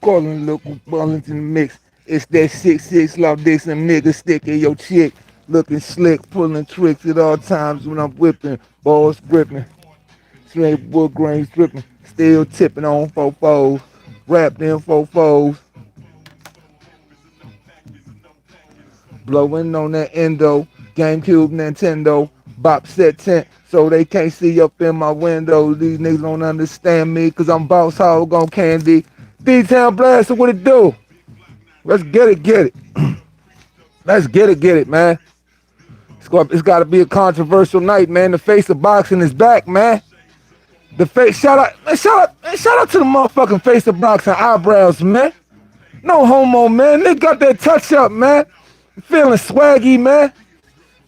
Calling local ballin' in the mix. It's that 6'6" loud dicks and niggas sticking your chick. Looking slick, pulling tricks at all times when I'm whipping. Balls gripping. Straight wood grains dripping. Still tipping on fofos. Wrapped in fofos. Blowing on that endo. GameCube, Nintendo. Bop set tent. So they can't see up in my window. These niggas don't understand me. Cause I'm boss hog on candy. D-Town Blaster, what it do? Let's get it. Let's get it, man. It's got to be a controversial night, man. The face of boxing is back, man. The face, shout out to the motherfucking face of boxing eyebrows, man. No homo, man. They got that touch up, man. Feeling swaggy, man.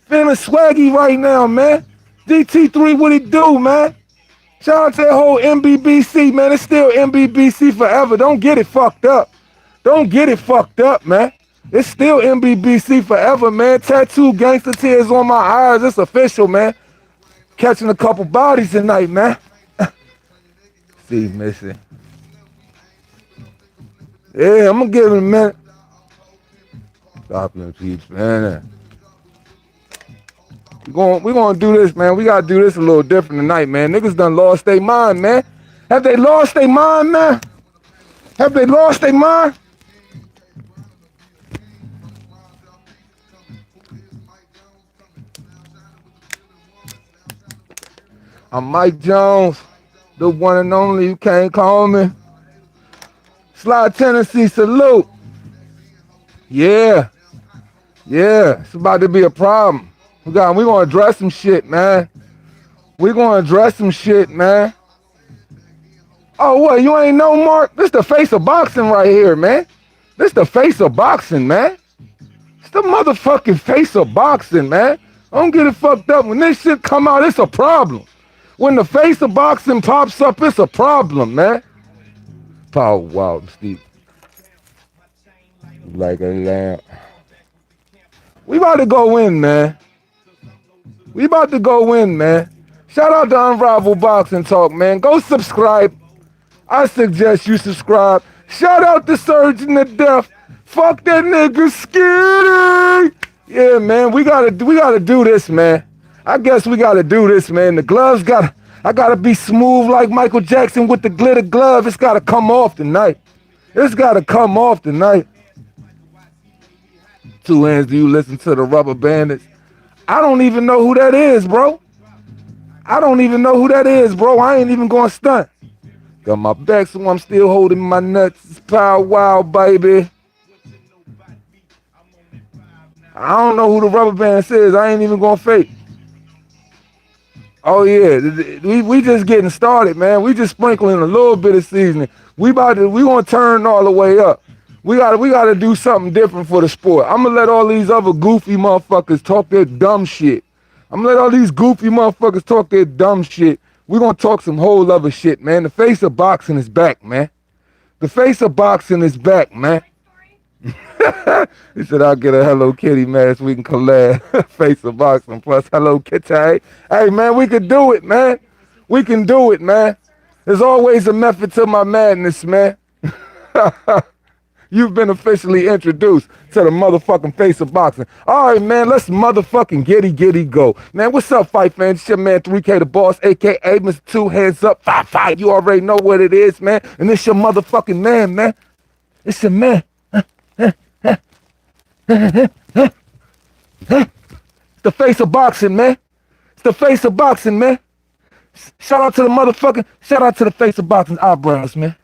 Feeling swaggy right now, man. DT3, what it do, man? Shout out to that whole MBBC, man. It's still MBBC forever. Don't get it fucked up. Don't get it fucked up, man. It's still MBBC forever, man. Tattoo gangster tears on my eyes. It's official, man. Catching a couple bodies tonight, man. See, missing. Yeah, I'm gonna give it a minute. Stop them peeps, man. We're gonna do this, man. We gotta do this a little different tonight, man. Niggas done lost their mind, man. Have they lost their mind, man? Have they lost their mind? I'm Mike Jones, the one and only. You can't call me. Slide Tennessee, salute. Yeah. It's about to be a problem. We gonna address some shit, man. We gonna address some shit, man. Oh, what? You ain't know, Mark? This the face of boxing right here, man. This the face of boxing, man. It's the motherfucking face of boxing, man. Don't get it fucked up. When this shit come out, it's a problem. When the face of boxing pops up, it's a problem, man. Power wild, Steve. Like a lamb. We about to go in, man. We about to go in, man. Shout out to Unrivaled Boxing Talk, man. Go subscribe. I suggest you subscribe. Shout out to Surgeon to Death. Fuck that nigga Skitty. Yeah, man. We gotta do this, man. I guess we gotta do this, man. The gloves I gotta be smooth like Michael Jackson with the glitter glove. It's gotta come off tonight. It's gotta come off tonight. Two hands, do you listen to the Rubber Bandits? I don't even know who that is, bro. I ain't even gonna stunt. Got my back, so I'm still holding my nuts. It's Power Wow, baby. I don't know who the Rubber Band is. I ain't even gonna fake. Oh yeah, we just getting started, man. We just sprinkling a little bit of seasoning. We gonna turn all the way up. We gotta do something different for the sport. I'm gonna let all these other goofy motherfuckers talk their dumb shit. I'm gonna let all these goofy motherfuckers talk their dumb shit. We gonna talk some whole other shit, man. The face of boxing is back, man. The face of boxing is back, man. He said, I'll get a Hello Kitty mask. We can collab. Face of boxing plus Hello Kitty. Hey, man, we can do it, man. We can do it, man. There's always a method to my madness, man. You've been officially introduced to the motherfucking face of boxing. All right, man, let's motherfucking giddy go. Man, what's up, fight fans? It's your man 3K the Boss, a.k.a. Mr. Two Hands Up, Fah Fah. You already know what it is, man. And it's your motherfucking man, man. It's your man. It's the face of boxing, man. It's the face of boxing, man. Shout out to the face of boxing eyebrows, man.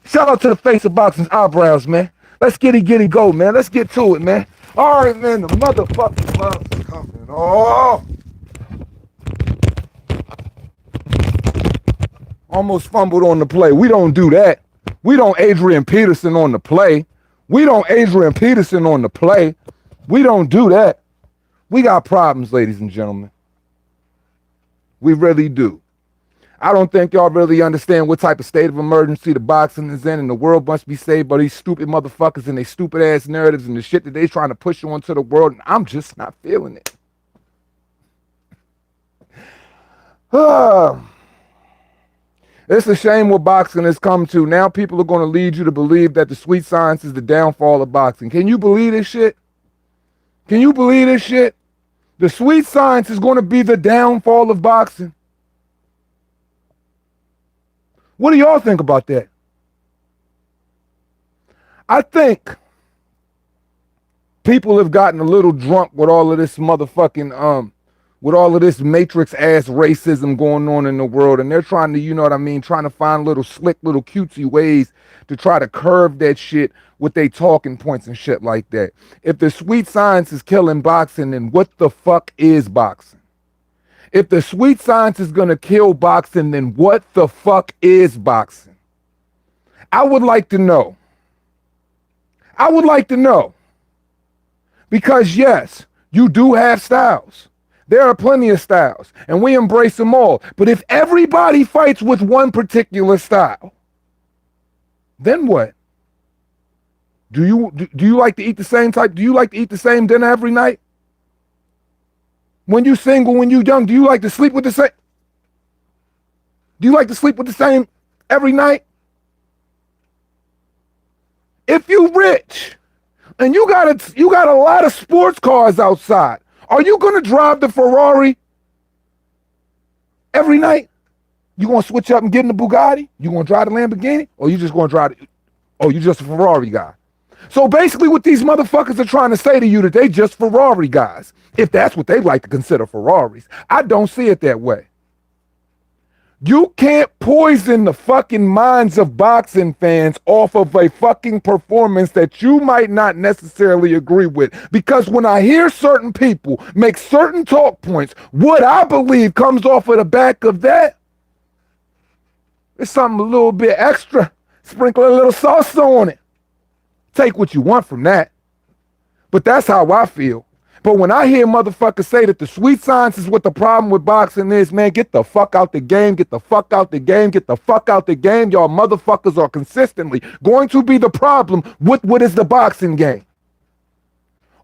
Shout out to the face of boxing's eyebrows, man. Let's giddy go, man. Let's get to it, man. All right, man. The motherfucking gloves are coming. Oh! Almost fumbled on the play. We don't do that. We don't Adrian Peterson on the play. We don't do that. We got problems, ladies and gentlemen. We really do. I don't think y'all really understand what type of state of emergency the boxing is in, and the world must be saved by these stupid motherfuckers and their stupid ass narratives and the shit that they trying to push onto the world, and I'm just not feeling it. It's a shame what boxing has come to. Now people are going to lead you to believe that the sweet science is the downfall of boxing. Can you believe this shit? Can you believe this shit? The sweet science is going to be the downfall of boxing. What do y'all think about that? I think people have gotten a little drunk with all of this motherfucking with all of this matrix ass racism going on in the world, and they're trying to, you know what I mean, trying to find little slick, little cutesy ways to try to curve that shit with they talking points and shit like that. If the sweet science is killing boxing, then what the fuck is boxing? If the sweet science is gonna kill boxing, then what the fuck is boxing? I would like to know. I would like to know. Because yes, you do have styles. There are plenty of styles, and we embrace them all. But if everybody fights with one particular style, then what? Do you like to eat the same type? Do you like to eat the same dinner every night? When you single, when you young, do you like to sleep with the same? Do you like to sleep with the same every night? If you rich and you got a lot of sports cars outside, are you gonna drive the Ferrari every night? You gonna switch up and get in the Bugatti? You gonna drive the Lamborghini? Or you just gonna drive you just a Ferrari guy? So basically what these motherfuckers are trying to say to you that they just Ferrari guys, if that's what they like to consider Ferraris. I don't see it that way. You can't poison the fucking minds of boxing fans off of a fucking performance that you might not necessarily agree with. Because when I hear certain people make certain talk points, what I believe comes off of the back of that is something a little bit extra. Sprinkle a little salsa on it. Take what you want from that. But that's how I feel. But when I hear motherfuckers say that the sweet science is what the problem with boxing is, man, get the fuck out the game, get the fuck out the game, get the fuck out the game. Y'all motherfuckers are consistently going to be the problem with what is the boxing game.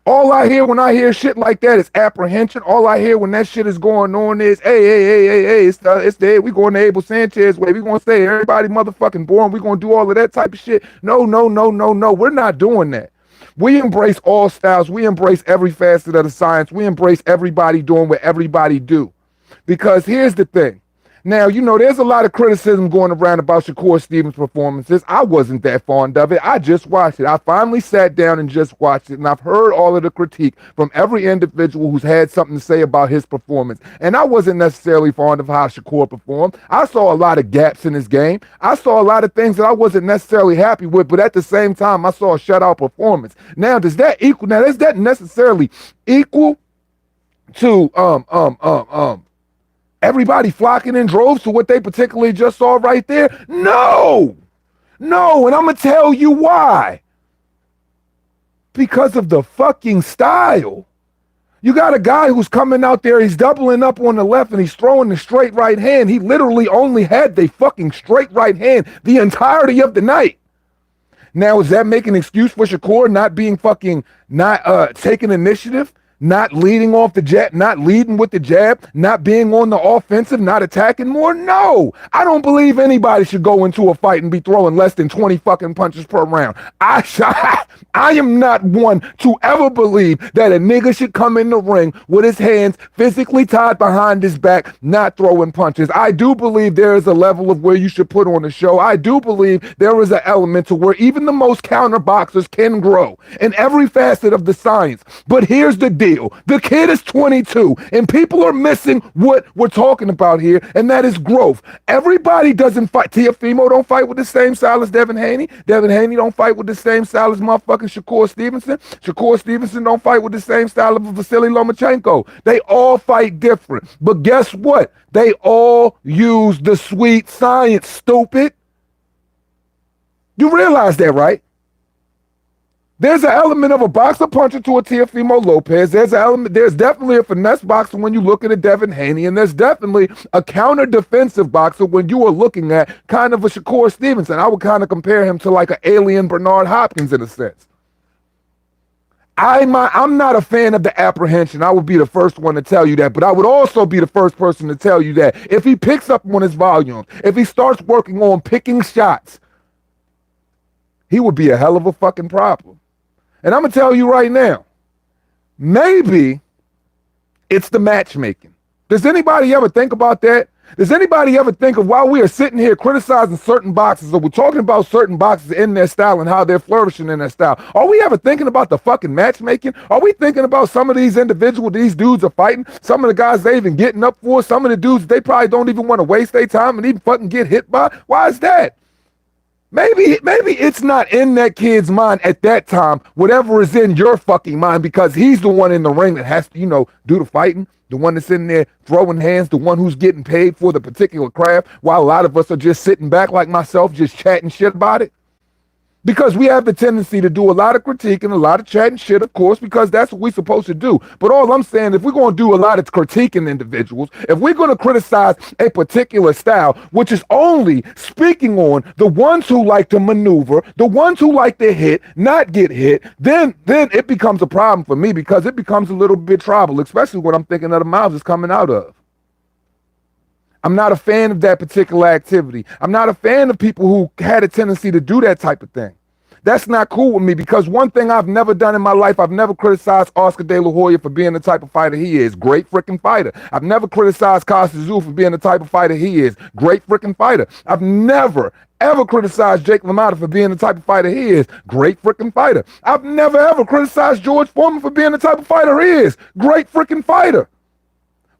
All I hear when I hear shit like that is apprehension. All I hear when that shit is going on is, hey, it's the we going to Abel Sanchez way. We going to say everybody motherfucking born. We going to do all of that type of shit. No. We're not doing that. We embrace all styles. We embrace every facet of the science. We embrace everybody doing what everybody do. Because here's the thing. Now, you know, there's a lot of criticism going around about Shakur Stevens' performances. I wasn't that fond of it. I just watched it. I finally sat down and just watched it, and I've heard all of the critique from every individual who's had something to say about his performance. And I wasn't necessarily fond of how Shakur performed. I saw a lot of gaps in his game. I saw a lot of things that I wasn't necessarily happy with, but at the same time, I saw a shutout performance. Now, does that necessarily equal to everybody flocking in droves to what they particularly just saw right there? No, and I'm gonna tell you why. Because of the fucking style. You got a guy who's coming out there, he's doubling up on the left and he's throwing the straight right hand. He literally only had the fucking straight right hand the entirety of the night. Now, is that making an excuse for Shakur not taking initiative? Not leading off the jab, not leading with the jab, not being on the offensive, not attacking more? No, I don't believe anybody should go into a fight and be throwing less than 20 fucking punches per round. I am not one to ever believe that a nigga should come in the ring with his hands physically tied behind his back, not throwing punches. I do believe there is a level of where you should put on a show. I do believe there is an element to where even the most counter boxers can grow in every facet of the science. But here's the deal. The kid is 22, and people are missing what we're talking about here, and that is growth. Everybody doesn't fight. Teofimo don't fight with the same style as Devin Haney. Devin Haney don't fight with the same style as motherfucking Shakur Stevenson. Shakur Stevenson don't fight with the same style of Vasily Lomachenko. They all fight different. But guess what? They all use the sweet science, stupid. You realize that, right? There's an element of a boxer puncher to a Teofimo Lopez. There's definitely a finesse boxer when you look at a Devin Haney, and there's definitely a counter defensive boxer when you are looking at kind of a Shakur Stevenson. I would kind of compare him to like an alien Bernard Hopkins in a sense. I'm not a fan of the apprehension. I would be the first one to tell you that, but I would also be the first person to tell you that if he picks up on his volume, if he starts working on picking shots, he would be a hell of a fucking problem. And I'm gonna tell you right now, maybe it's the matchmaking. Does anybody ever think about that? Does anybody ever think of, while we are sitting here criticizing certain boxes, or we're talking about certain boxes in their style and how they're flourishing in their style, are we ever thinking about the fucking matchmaking? Are we thinking about some of these individuals these dudes are fighting, some of the guys they even getting up for, some of the dudes they probably don't even want to waste their time and even fucking get hit by? Why is that? Maybe it's not in that kid's mind at that time, whatever is in your fucking mind, because he's the one in the ring that has to, do the fighting, the one that's in there throwing hands, the one who's getting paid for the particular craft, while a lot of us are just sitting back like myself, just chatting shit about it. Because we have the tendency to do a lot of critique and a lot of chatting shit, of course, because that's what we're supposed to do. But all I'm saying, if we're going to do a lot of critiquing individuals, if we're going to criticize a particular style, which is only speaking on the ones who like to maneuver, the ones who like to hit, not get hit, then it becomes a problem for me, because it becomes a little bit trouble, especially when I'm thinking of the mouths it's coming out of. I'm not a fan of that particular activity. I'm not a fan of people who had a tendency to do that type of thing. That's not cool with me, because one thing I've never done in my life, I've never criticized Oscar De La Hoya for being the type of fighter he is. Great freaking fighter. I've never criticized Costa Tszyu for being the type of fighter he is. Great freaking fighter. I've never, ever criticized Jake LaMotta for being the type of fighter he is. Great freaking fighter. I've never, ever criticized George Foreman for being the type of fighter he is. Great freaking fighter.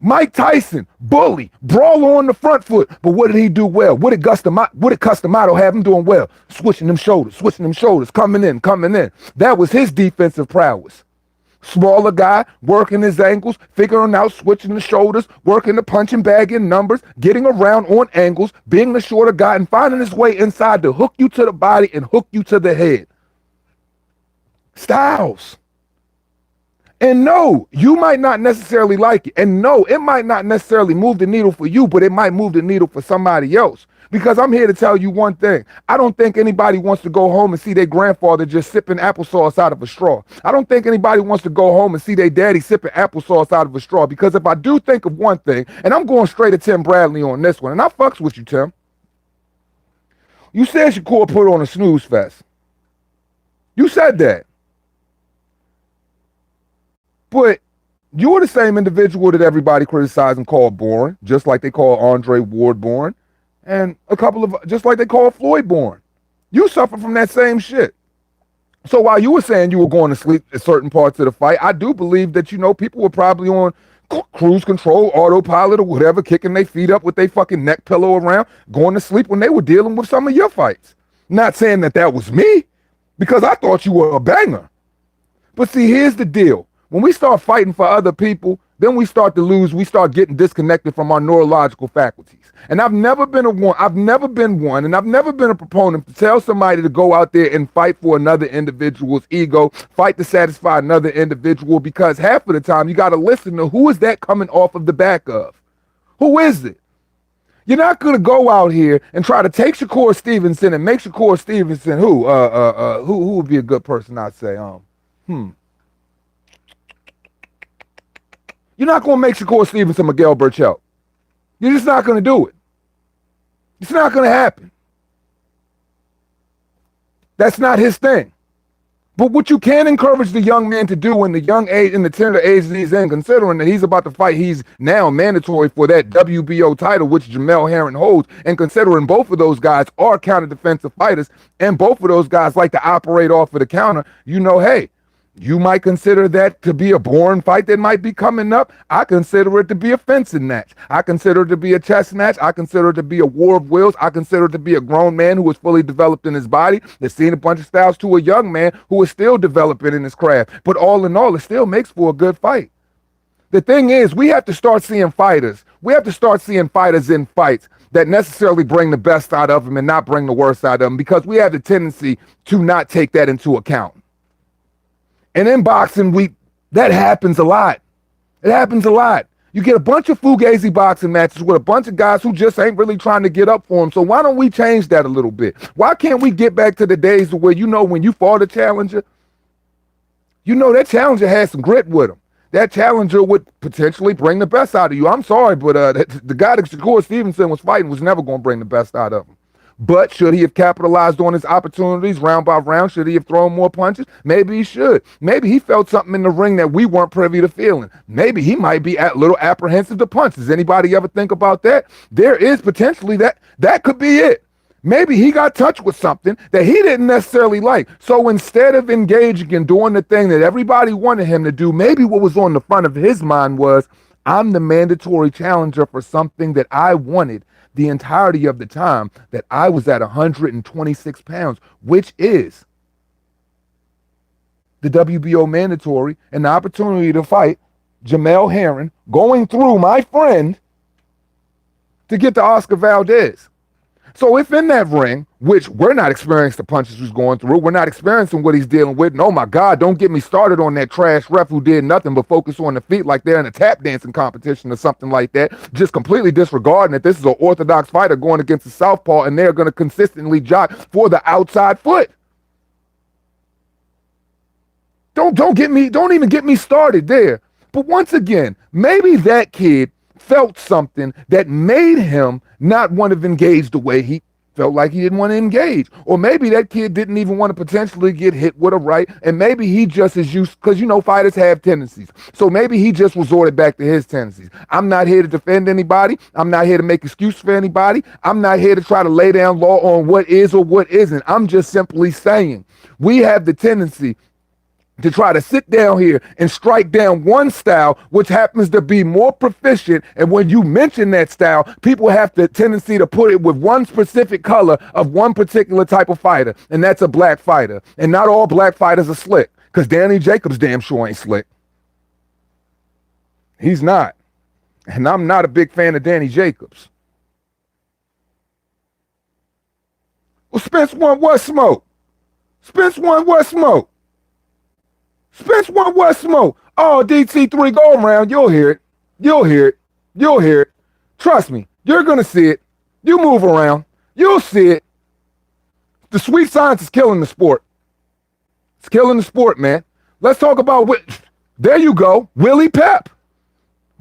Mike Tyson, bully, brawler on the front foot. But what did he do well? What did Customato have him doing well? Switching them shoulders, coming in. That was his defensive prowess. Smaller guy, working his ankles, figuring out switching the shoulders, working the punching bag in numbers, getting around on angles, being the shorter guy, and finding his way inside to hook you to the body and hook you to the head. Styles. And no, you might not necessarily like it. And no, it might not necessarily move the needle for you, but it might move the needle for somebody else. Because I'm here to tell you one thing. I don't think anybody wants to go home and see their grandfather just sipping applesauce out of a straw. I don't think anybody wants to go home and see their daddy sipping applesauce out of a straw. Because if I do think of one thing, and I'm going straight at Tim Bradley on this one, and I fucks with you, Tim. You said Shakur put on a snooze fest. You said that. But you're the same individual that everybody criticized and called boring, just like they call Andre Ward boring, and just like they call Floyd boring. You suffer from that same shit. So while you were saying you were going to sleep at certain parts of the fight, I do believe that, people were probably on cruise control, autopilot, or whatever, kicking their feet up with their fucking neck pillow around, going to sleep when they were dealing with some of your fights. Not saying that was me, because I thought you were a banger. But see, here's the deal. When we start fighting for other people, then we start to lose. We start getting disconnected from our neurological faculties. And I've never been one, and I've never been a proponent to tell somebody to go out there and fight for another individual's ego, fight to satisfy another individual, because half of the time you got to listen to who is that coming off of the back of? Who is it? You're not going to go out here and try to take Shakur Stevenson and make Shakur Stevenson who would be a good person, I'd say. You're not going to make Shakur Stevenson Miguel Burchell. You're just not going to do it. It's not going to happen. That's not his thing. But what you can encourage the young man to do in the young age, in the tender age that he's in, considering that he's about to fight, he's now mandatory for that WBO title, which Jamel Herring holds, and considering both of those guys are counter defensive fighters, and both of those guys like to operate off of the counter, hey, you might consider that to be a boring fight that might be coming up. I consider it to be a fencing match. I consider it to be a chess match. I consider it to be a war of wills. I consider it to be a grown man who is fully developed in his body, that's seen a bunch of styles, to a young man who is still developing in his craft. But all in all, it still makes for a good fight. The thing is, we have to start seeing fighters. We have to start seeing fighters in fights that necessarily bring the best out of them and not bring the worst out of them, because we have the tendency to not take that into account. And in boxing, that happens a lot. It happens a lot. You get a bunch of fugazi boxing matches with a bunch of guys who just ain't really trying to get up for them. So why don't we change that a little bit? Why can't we get back to the days where, when you fought a challenger, You know that challenger had some grit with him. That challenger would potentially bring the best out of you. I'm sorry, but the guy that Shakur Stevenson was fighting was never going to bring the best out of him. But should he have capitalized on his opportunities round by round? Should he have thrown more punches? Maybe he should. Maybe he felt something in the ring that we weren't privy to feeling. Maybe he might be a little apprehensive to punch. Does anybody ever think about that? There is potentially that could be it. Maybe he got touched with something that he didn't necessarily like. So instead of engaging and doing the thing that everybody wanted him to do, maybe what was on the front of his mind was, I'm the mandatory challenger for something that I wanted the entirety of the time that I was at 126 pounds, which is the WBO mandatory and the opportunity to fight Jamel Herring, going through my friend to get to Oscar Valdez. So if in that ring, which we're not experiencing the punches he's going through, we're not experiencing what he's dealing with. And oh my God, don't get me started on that trash ref who did nothing but focus on the feet like they're in a tap dancing competition or something like that, just completely disregarding that this is an orthodox fighter going against a southpaw and they're going to consistently jock for the outside foot. Don't even get me started there. But once again, maybe that kid felt something that made him not want to engage the way he felt like he didn't want to engage. Or maybe that kid didn't even want to potentially get hit with a right, and maybe he just is used, because you know fighters have tendencies. So maybe he just resorted back to his tendencies. I'm not here to defend anybody. I'm not here to make excuses for anybody. I'm not here to try to lay down law on what is or what isn't. I'm just simply saying we have the tendency to try to sit down here and strike down one style, which happens to be more proficient. And when you mention that style, people have the tendency to put it with one specific color of one particular type of fighter, and that's a black fighter. And not all black fighters are slick, because Danny Jacobs damn sure ain't slick. He's not. And I'm not a big fan of Danny Jacobs. Well, Spence won what smoke? Spence won what smoke? Spence won what smoke? Oh, DT3 go around. You'll hear it. You'll hear it. You'll hear it. Trust me. You're going to see it. You move around. You'll see it. The sweet science is killing the sport. It's killing the sport, man. Let's talk about there you go. Willie Pep.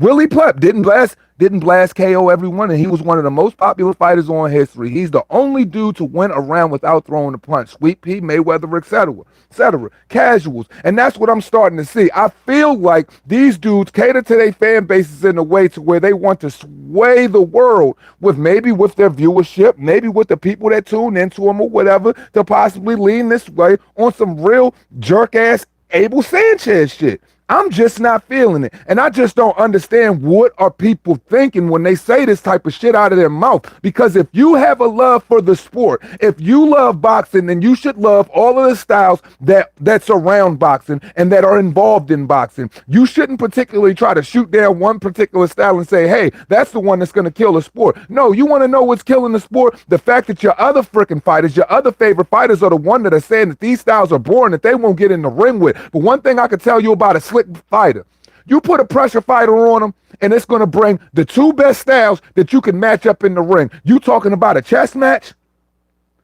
Willie Pep didn't blast KO everyone, and he was one of the most popular fighters on history. He's the only dude to win a round without throwing a punch. Sweet Pea, Mayweather, etc. Casuals. And that's what I'm starting to see. I feel like these dudes cater to their fan bases in a way to where they want to sway the world with their viewership, maybe with the people that tune into them or whatever, to possibly lean this way on some real jerk-ass Abel Sanchez shit. I'm just not feeling it. And I just don't understand what are people thinking when they say this type of shit out of their mouth. Because if you have a love for the sport, if you love boxing, then you should love all of the styles that surround boxing and that are involved in boxing. You shouldn't particularly try to shoot down one particular style and say, hey, that's the one that's going to kill the sport. No, you want to know what's killing the sport? The fact that your other freaking fighters, your other favorite fighters are the one that are saying that these styles are boring, that they won't get in the ring with. But one thing I can tell you about a slick fighter, you put a pressure fighter on them and it's going to bring the two best styles that you can match up in the ring. You talking about a chess match?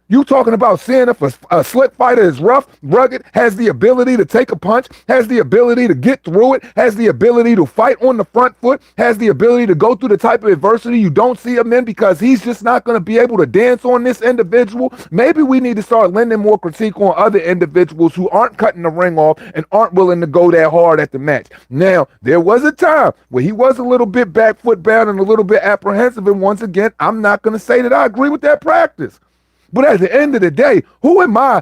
You talking about seeing if a slick fighter is rough, rugged, has the ability to take a punch, has the ability to get through it, has the ability to fight on the front foot, has the ability to go through the type of adversity you don't see him in because he's just not going to be able to dance on this individual. Maybe we need to start lending more critique on other individuals who aren't cutting the ring off and aren't willing to go that hard at the match. Now, there was a time where he was a little bit back foot bound and a little bit apprehensive. And once again, I'm not going to say that I agree with that practice. But at the end of the day, who am I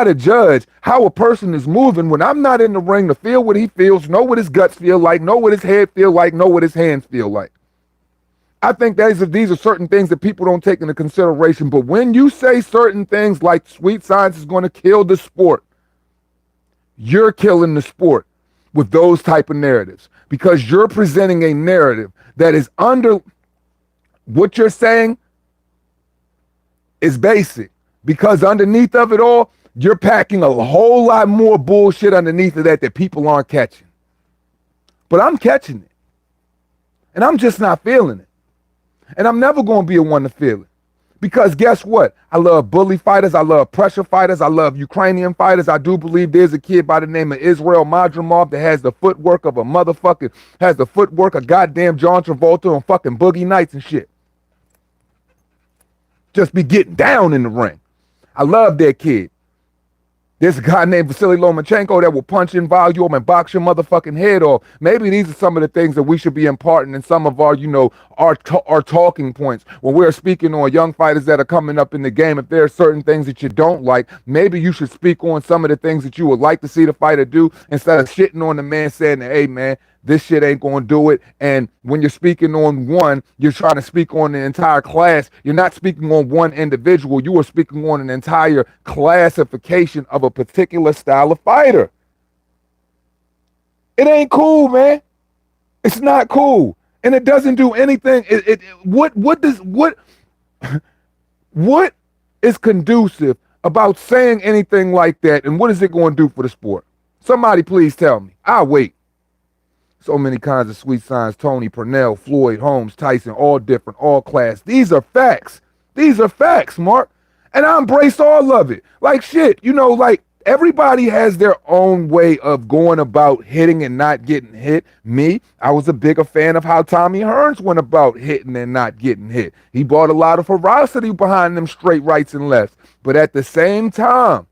to judge how a person is moving when I'm not in the ring to feel what he feels, know what his guts feel like, know what his head feel like, know what his hands feel like? I think these are certain things that people don't take into consideration. But when you say certain things like sweet science is going to kill the sport, you're killing the sport with those type of narratives, because you're presenting a narrative that is under what you're saying is basic, because underneath of it all, you're packing a whole lot more bullshit underneath of that people aren't catching. But I'm catching it. And I'm just not feeling it. And I'm never going to be a one to feel it. Because guess what? I love bully fighters. I love pressure fighters. I love Ukrainian fighters. I do believe there's a kid by the name of Israel Madrimov that has the footwork of a motherfucker, has the footwork of goddamn John Travolta on fucking Boogie Nights and shit. Just be getting down in the ring. I love that kid. There's a guy named Vasily Lomachenko that will punch in volume and box your motherfucking head off. Maybe these are some of the things that we should be imparting in some of our, our talking points. When we're speaking on young fighters that are coming up in the game, if there are certain things that you don't like, maybe you should speak on some of the things that you would like to see the fighter do instead of shitting on the man saying, hey, man, this shit ain't going to do it. And when you're speaking on one, you're trying to speak on the entire class. You're not speaking on one individual. You are speaking on an entire classification of a particular style of fighter. It ain't cool, man. It's not cool. And it doesn't do anything. What is conducive about saying anything like that? And what is it going to do for the sport? Somebody please tell me. I'll wait. So many kinds of sweet signs. Tony, Purnell, Floyd, Holmes, Tyson, all different, all class. These are facts. These are facts, Mark. And I embrace all of it. Like shit, like everybody has their own way of going about hitting and not getting hit. Me, I was a bigger fan of how Tommy Hearns went about hitting and not getting hit. He brought a lot of ferocity behind them straight rights and lefts. But at the same time,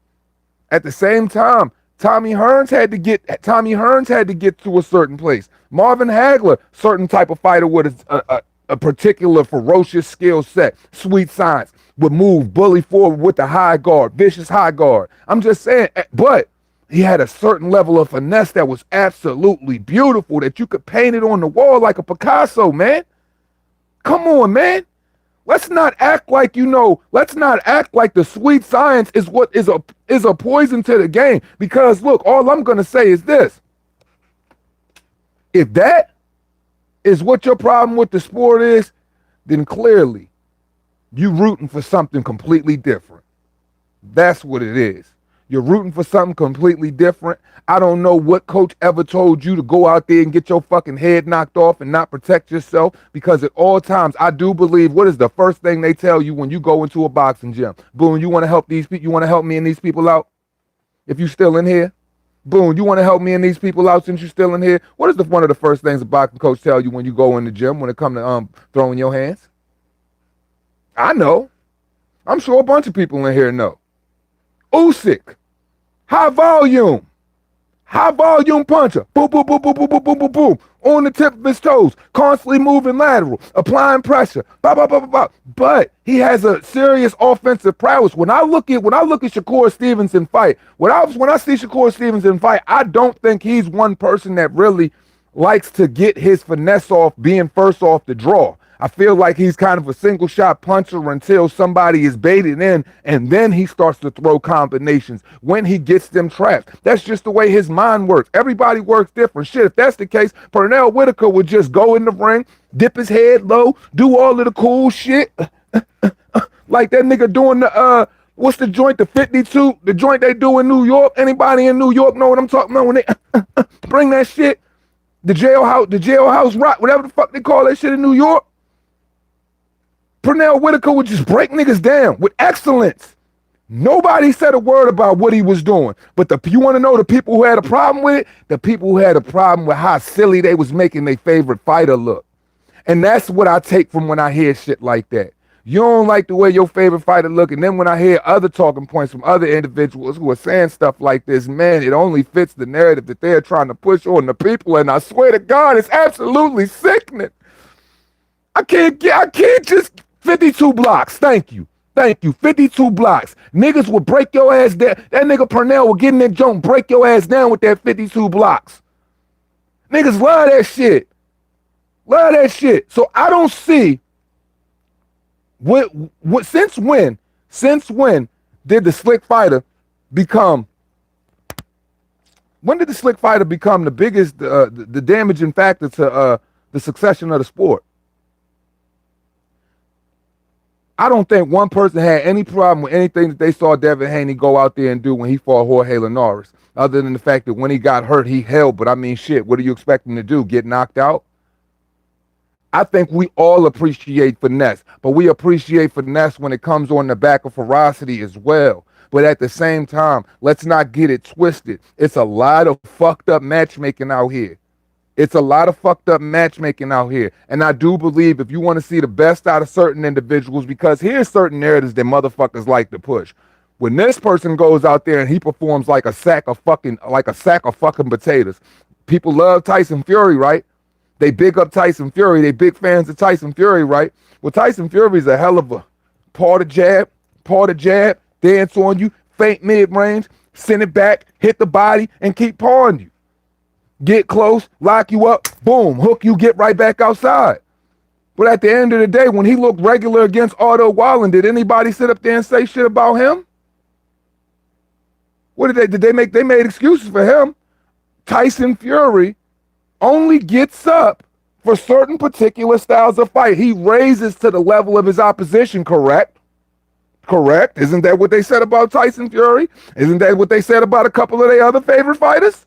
Tommy Hearns had to get to a certain place. Marvin Hagler, certain type of fighter with a particular ferocious skill set. Sweet Science would move, bully forward with the high guard, vicious high guard. I'm just saying, but he had a certain level of finesse that was absolutely beautiful that you could paint it on the wall like a Picasso, man. Come on, man. Let's not act like, let's not act like the Sweet Science is what is a poison to the game. Because look, all I'm going to say is this. If that is what your problem with the sport is, then clearly you rooting for something completely different. That's what it is. You're rooting for something completely different. I don't know what coach ever told you to go out there and get your fucking head knocked off and not protect yourself, because at all times, I do believe, what is the first thing they tell you when you go into a boxing gym? Boom, you want to help these people? You want to help me and these people out? If you're still in here? Boom, you want to help me and these people out since you're still in here? What is one of the first things a boxing coach tell you when you go in the gym when it comes to throwing your hands? I know. I'm sure a bunch of people in here know. Usyk. High volume puncher. Boom, boom, boom, boom, boom, boom, boom, boom, boom. On the tip of his toes, constantly moving lateral, applying pressure. Bah, bah, bah, bah, bah. But he has a serious offensive prowess. When I look at Shakur Stevenson fight, when I see Shakur Stevenson fight, I don't think he's one person that really likes to get his finesse off being first off the draw. I feel like he's kind of a single shot puncher until somebody is baited in, and then he starts to throw combinations when he gets them trapped. That's just the way his mind works. Everybody works different. Shit, if that's the case, Pernell Whitaker would just go in the ring, dip his head low, do all of the cool shit. Like that nigga doing the, what's the joint, the 52, the joint they do in New York? Anybody in New York know what I'm talking about when they bring that shit? The jailhouse rock, whatever the fuck they call that shit in New York. Pernell Whitaker would just break niggas down with excellence. Nobody said a word about what he was doing. But you want to know the people who had a problem with it? The people who had a problem with how silly they was making their favorite fighter look. And that's what I take from when I hear shit like that. You don't like the way your favorite fighter look, and then when I hear other talking points from other individuals who are saying stuff like this, man, it only fits the narrative that they're trying to push on the people, and I swear to God, it's absolutely sickening. I can't just 52 blocks. Thank you. 52 blocks. Niggas will break your ass down. That nigga Pernell will get in that joint, break your ass down with that 52 blocks. Niggas love that shit. So I don't see what since when did the slick fighter become the biggest the damaging factor to the succession of the sport? I don't think one person had any problem with anything that they saw Devin Haney go out there and do when he fought Jorge Linares, other than the fact that when he got hurt, he held. But I mean, shit, what do you expect him to do? Get knocked out? I think we all appreciate finesse, but we appreciate finesse when it comes on the back of ferocity as well. But at the same time, let's not get it twisted. It's a lot of fucked up matchmaking out here. It's a lot of fucked up matchmaking out here. And I do believe if you want to see the best out of certain individuals, because here's certain narratives that motherfuckers like to push. When this person goes out there and he performs like a sack of fucking potatoes, people love Tyson Fury, right? They big up Tyson Fury. They big fans of Tyson Fury, right? Well, Tyson Fury's a hell of a part of jab, dance on you, feint mid-range, send it back, hit the body, and keep pawing you. Get close, lock you up, boom, hook you, get right back outside. But at the end of the day, when he looked regular against Otto Wallen, did anybody sit up there and say shit about him? What did they make? They made excuses for him. Tyson Fury only gets up for certain particular styles of fight. He raises to the level of his opposition, correct? Correct? Isn't that what they said about Tyson Fury? Isn't that what they said about a couple of their other favorite fighters?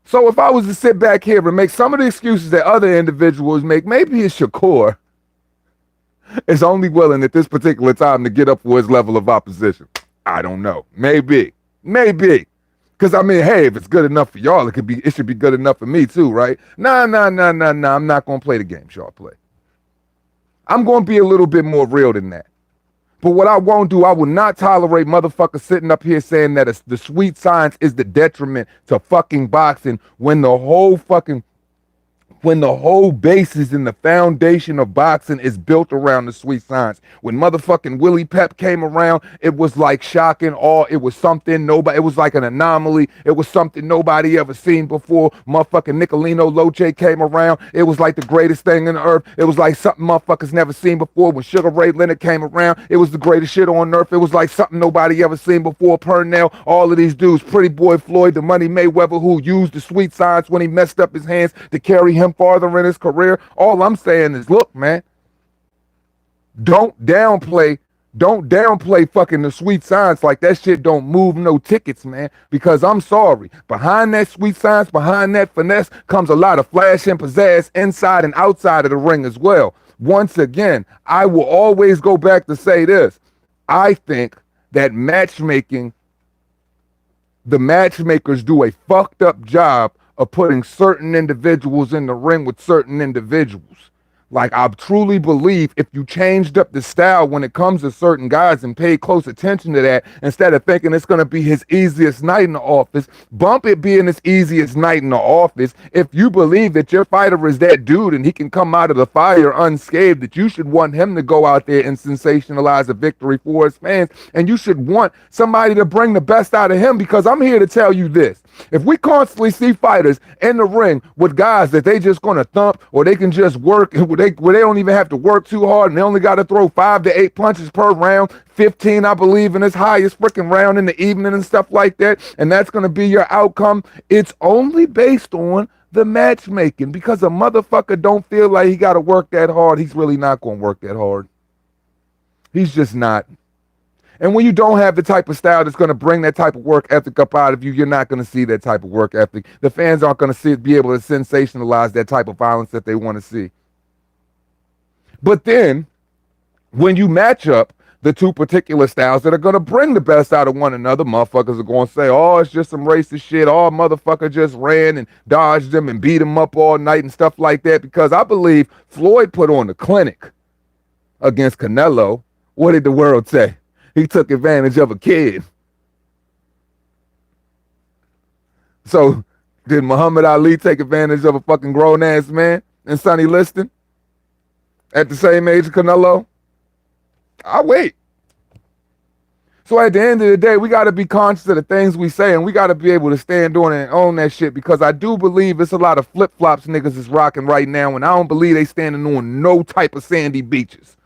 So if I was to sit back here and make some of the excuses that other individuals make, maybe it's Shakur is only willing at this particular time to get up for his level of opposition. I don't know. Maybe. Because, I mean, hey, if it's good enough for y'all, it should be good enough for me too, right? Nah. I'm not going to play the game y'all play. I'm going to be a little bit more real than that. But what I won't do, I will not tolerate motherfuckers sitting up here saying that the sweet science is the detriment to fucking boxing when the whole basis and the foundation of boxing is built around the sweet science. When motherfucking Willie Pep came around, it was like shocking awe. It was something it was like an anomaly. It was something nobody ever seen before. Motherfucking Nicolino Loche came around. It was like the greatest thing in the earth. It was like something motherfuckers never seen before. When Sugar Ray Leonard came around, it was the greatest shit on earth. It was like something nobody ever seen before. Purnell, all of these dudes, Pretty Boy Floyd, the Money Mayweather, who used the sweet science when he messed up his hands to carry him farther in his career. All I'm saying is, look, man, don't downplay fucking the sweet science like that shit don't move no tickets, man, because I'm sorry, behind that sweet science, behind that finesse comes a lot of flash and pizzazz inside and outside of the ring as well. Once again, I will always go back to say this. I think that the matchmakers do a fucked up job of putting certain individuals in the ring with certain individuals. Like, I truly believe if you changed up the style when it comes to certain guys and paid close attention to that, instead of thinking it's going to be his easiest night in the office, bump it being his easiest night in the office. If you believe that your fighter is that dude and he can come out of the fire unscathed, that you should want him to go out there and sensationalize a victory for his fans, and you should want somebody to bring the best out of him, because I'm here to tell you this. If we constantly see fighters in the ring with guys that they just going to thump, or they can just work, where they don't even have to work too hard, and they only got to throw 5 to 8 punches per round, 15, I believe, in his highest freaking round in the evening and stuff like that, and that's going to be your outcome, it's only based on the matchmaking. Because a motherfucker don't feel like he got to work that hard, he's really not going to work that hard. He's just not. And when you don't have the type of style that's going to bring that type of work ethic up out of you, you're not going to see that type of work ethic. The fans aren't going to be able to sensationalize that type of violence that they want to see. But then, when you match up the two particular styles that are going to bring the best out of one another, motherfuckers are going to say, oh, it's just some racist shit. Oh, motherfucker just ran and dodged them and beat him up all night and stuff like that. Because I believe Floyd put on the clinic against Canelo. What did the world say? He took advantage of a kid. So, did Muhammad Ali take advantage of a fucking grown-ass man and Sonny Liston at the same age of Canelo? I'll wait. So at the end of the day, we got to be conscious of the things we say, and we got to be able to stand on it and own that shit, because I do believe it's a lot of flip-flops niggas is rocking right now, and I don't believe they standing on no type of sandy beaches.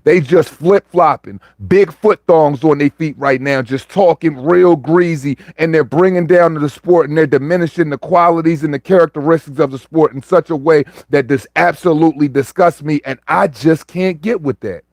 They just flip-flopping, big foot thongs on their feet right now, just talking real greasy, and they're bringing down to the sport, and they're diminishing the qualities and the characteristics of the sport in such a way that this absolutely disgusts me, and I just can't get with that.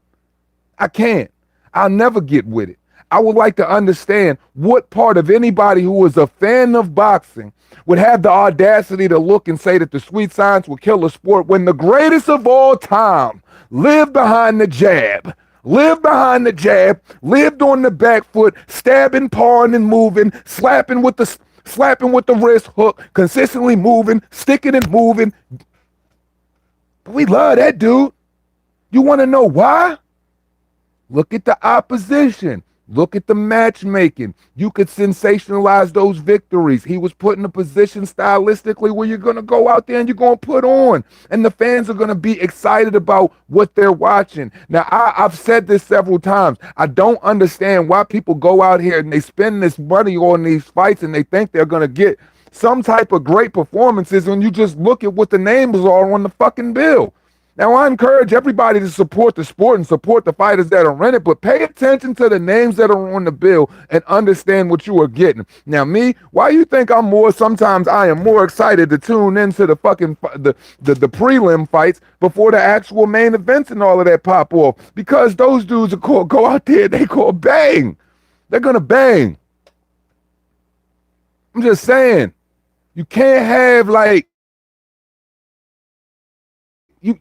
I can't. I'll never get with it. I would like to understand what part of anybody who is a fan of boxing would have the audacity to look and say that the sweet science will kill a sport when the greatest of all time lived behind the jab. Lived behind the jab, lived on the back foot, stabbing, pawing, and moving, slapping with the wrist hook, consistently moving, sticking and moving. But we love that dude. You want to know why? Look at the opposition. Look at the matchmaking. You could sensationalize those victories. He was put in a position stylistically where you're going to go out there and you're going to put on. And the fans are going to be excited about what they're watching. Now, I've said this several times. I don't understand why people go out here and they spend this money on these fights and they think they're going to get some type of great performances when you just look at what the names are on the fucking bill. Now, I encourage everybody to support the sport and support the fighters that are in it, but pay attention to the names that are on the bill and understand what you are getting. Now, me, why you think sometimes I am more excited to tune into the fucking, the prelim fights before the actual main events and all of that pop off? Because those dudes go out there, they call bang. They're going to bang. I'm just saying, you can't have like, you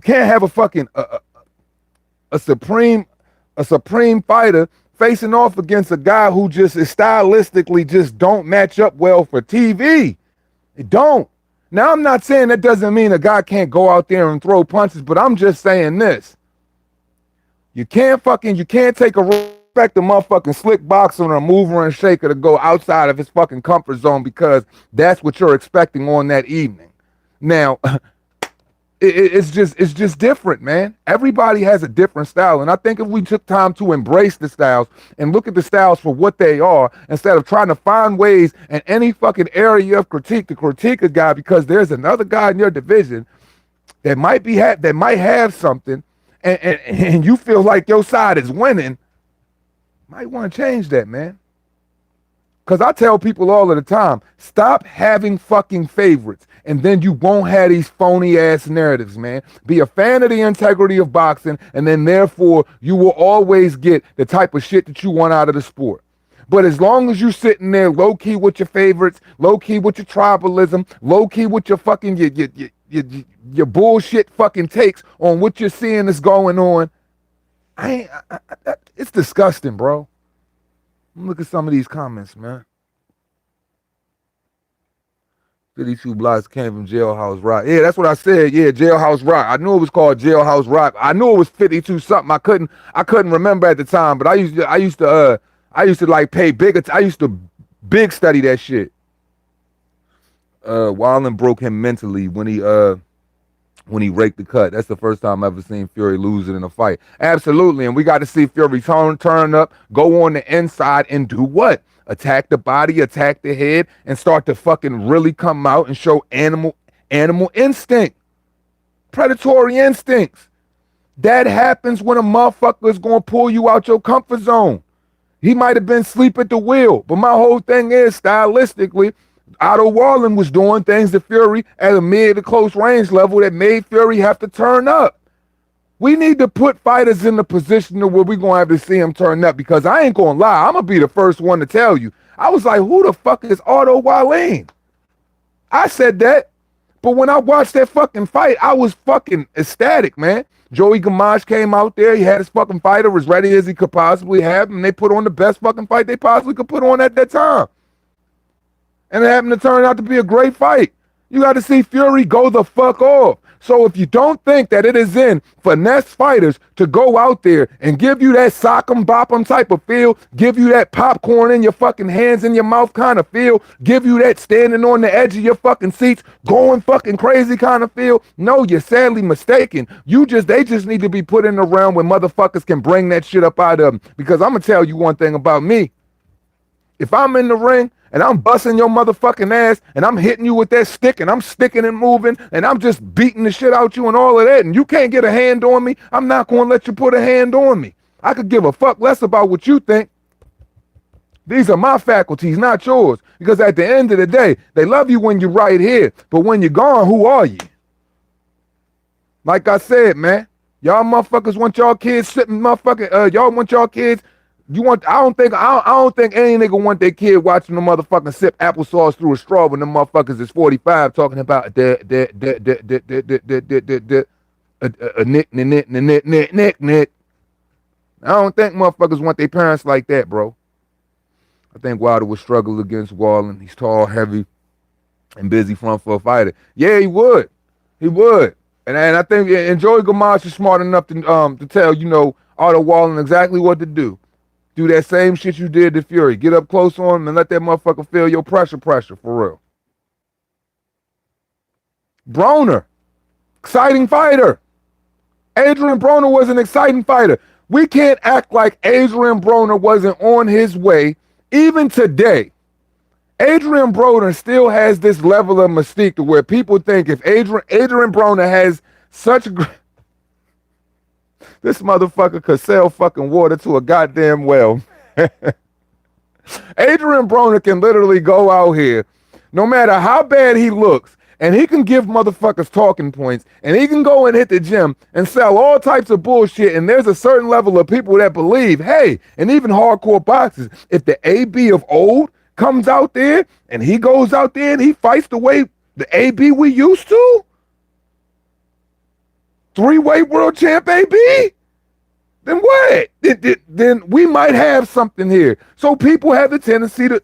can't have a fucking a supreme fighter facing off against a guy who just is stylistically just don't match up well for TV. It don't. Now, I'm not saying that doesn't mean a guy can't go out there and throw punches, but I'm just saying this. You can't take a respect a motherfucking slick boxer or a mover and shaker to go outside of his fucking comfort zone because that's what you're expecting on that evening. Now, it's just different, man. Everybody has a different style. And I think if we took time to embrace the styles and look at the styles for what they are, instead of trying to find ways in any fucking area of critique to critique a guy because there's another guy in your division that might have something and you feel like your side is winning, might want to change that, man. Because I tell people all of the time, stop having fucking favorites, and then you won't have these phony ass narratives, man. Be a fan of the integrity of boxing, and then therefore you will always get the type of shit that you want out of the sport. But as long as you're sitting there low-key with your favorites, low-key with your tribalism, low-key with your fucking your bullshit fucking takes on what you're seeing is going on, it's disgusting, bro. Look at some of these comments, man. 52 blocks came from Jailhouse Rock. Yeah, that's what I said. Yeah, Jailhouse Rock. I knew it was called Jailhouse Rock. I knew it was 52 something. I couldn't remember at the time, but I used to like pay big. I used to big study that shit. Wildin broke him mentally when he raked the cut. That's the first time I've ever seen Fury lose it in a fight. Absolutely. And we got to see Fury turn up, go on the inside and do what? Attack the body, attack the head, and start to fucking really come out and show animal instinct. Predatory instincts. That happens when a motherfucker is going to pull you out your comfort zone. He might have been asleep at the wheel, but my whole thing is stylistically, Otto Wallin was doing things to Fury at a mid to close range level that made Fury have to turn up. We need to put fighters in the position where we're going to have to see him turn up, because I ain't going to lie. I'm going to be the first one to tell you. I was like, who the fuck is Otto Wallin? I said that, but when I watched that fucking fight, I was fucking ecstatic, man. Joey Gamache came out there. He had his fucking fighter as ready as he could possibly have, and they put on the best fucking fight they possibly could put on at that time. And it happened to turn out to be a great fight. You got to see Fury go the fuck off. So if you don't think that it is in finesse fighters to go out there and give you that sock 'em bop 'em type of feel, give you that popcorn in your fucking hands in your mouth kind of feel, give you that standing on the edge of your fucking seats, going fucking crazy kind of feel, no, you're sadly mistaken. They just need to be put in a realm where motherfuckers can bring that shit up out of them. Because I'm going to tell you one thing about me. If I'm in the ring and I'm busting your motherfucking ass and I'm hitting you with that stick and I'm sticking and moving and I'm just beating the shit out you and all of that, and you can't get a hand on me, I'm not going to let you put a hand on me. I could give a fuck less about what you think. These are my faculties, not yours. Because at the end of the day, they love you when you're right here. But when you're gone, who are you? Like I said, man, y'all motherfuckers want y'all kids sitting y'all want y'all kids I don't think any nigga want their kid watching the motherfucking sip applesauce through a straw when them motherfuckers is 45 talking about Nick. I don't think motherfuckers want their parents like that, bro. I think Wilder would struggle against Wallin. He's tall, heavy, and busy front for a fighter. Yeah, he would. He would. And I think Joey Gamache is smart enough to tell, Otto Wallin exactly what to do. Do that same shit you did to Fury. Get up close on him and let that motherfucker feel your pressure, for real. Broner, exciting fighter. Adrian Broner was an exciting fighter. We can't act like Adrian Broner wasn't on his way. Even today, Adrian Broner still has this level of mystique to where people think if Adrian Broner has such this motherfucker could sell fucking water to a goddamn well. Adrian Broner can literally go out here, no matter how bad he looks, and he can give motherfuckers talking points, and he can go and hit the gym and sell all types of bullshit, and there's a certain level of people that believe, hey, and even hardcore boxers, if the AB of old comes out there, and he goes out there and he fights the way the AB we used to, three-way world champ AB, then what? Then we might have something here. So people have the tendency to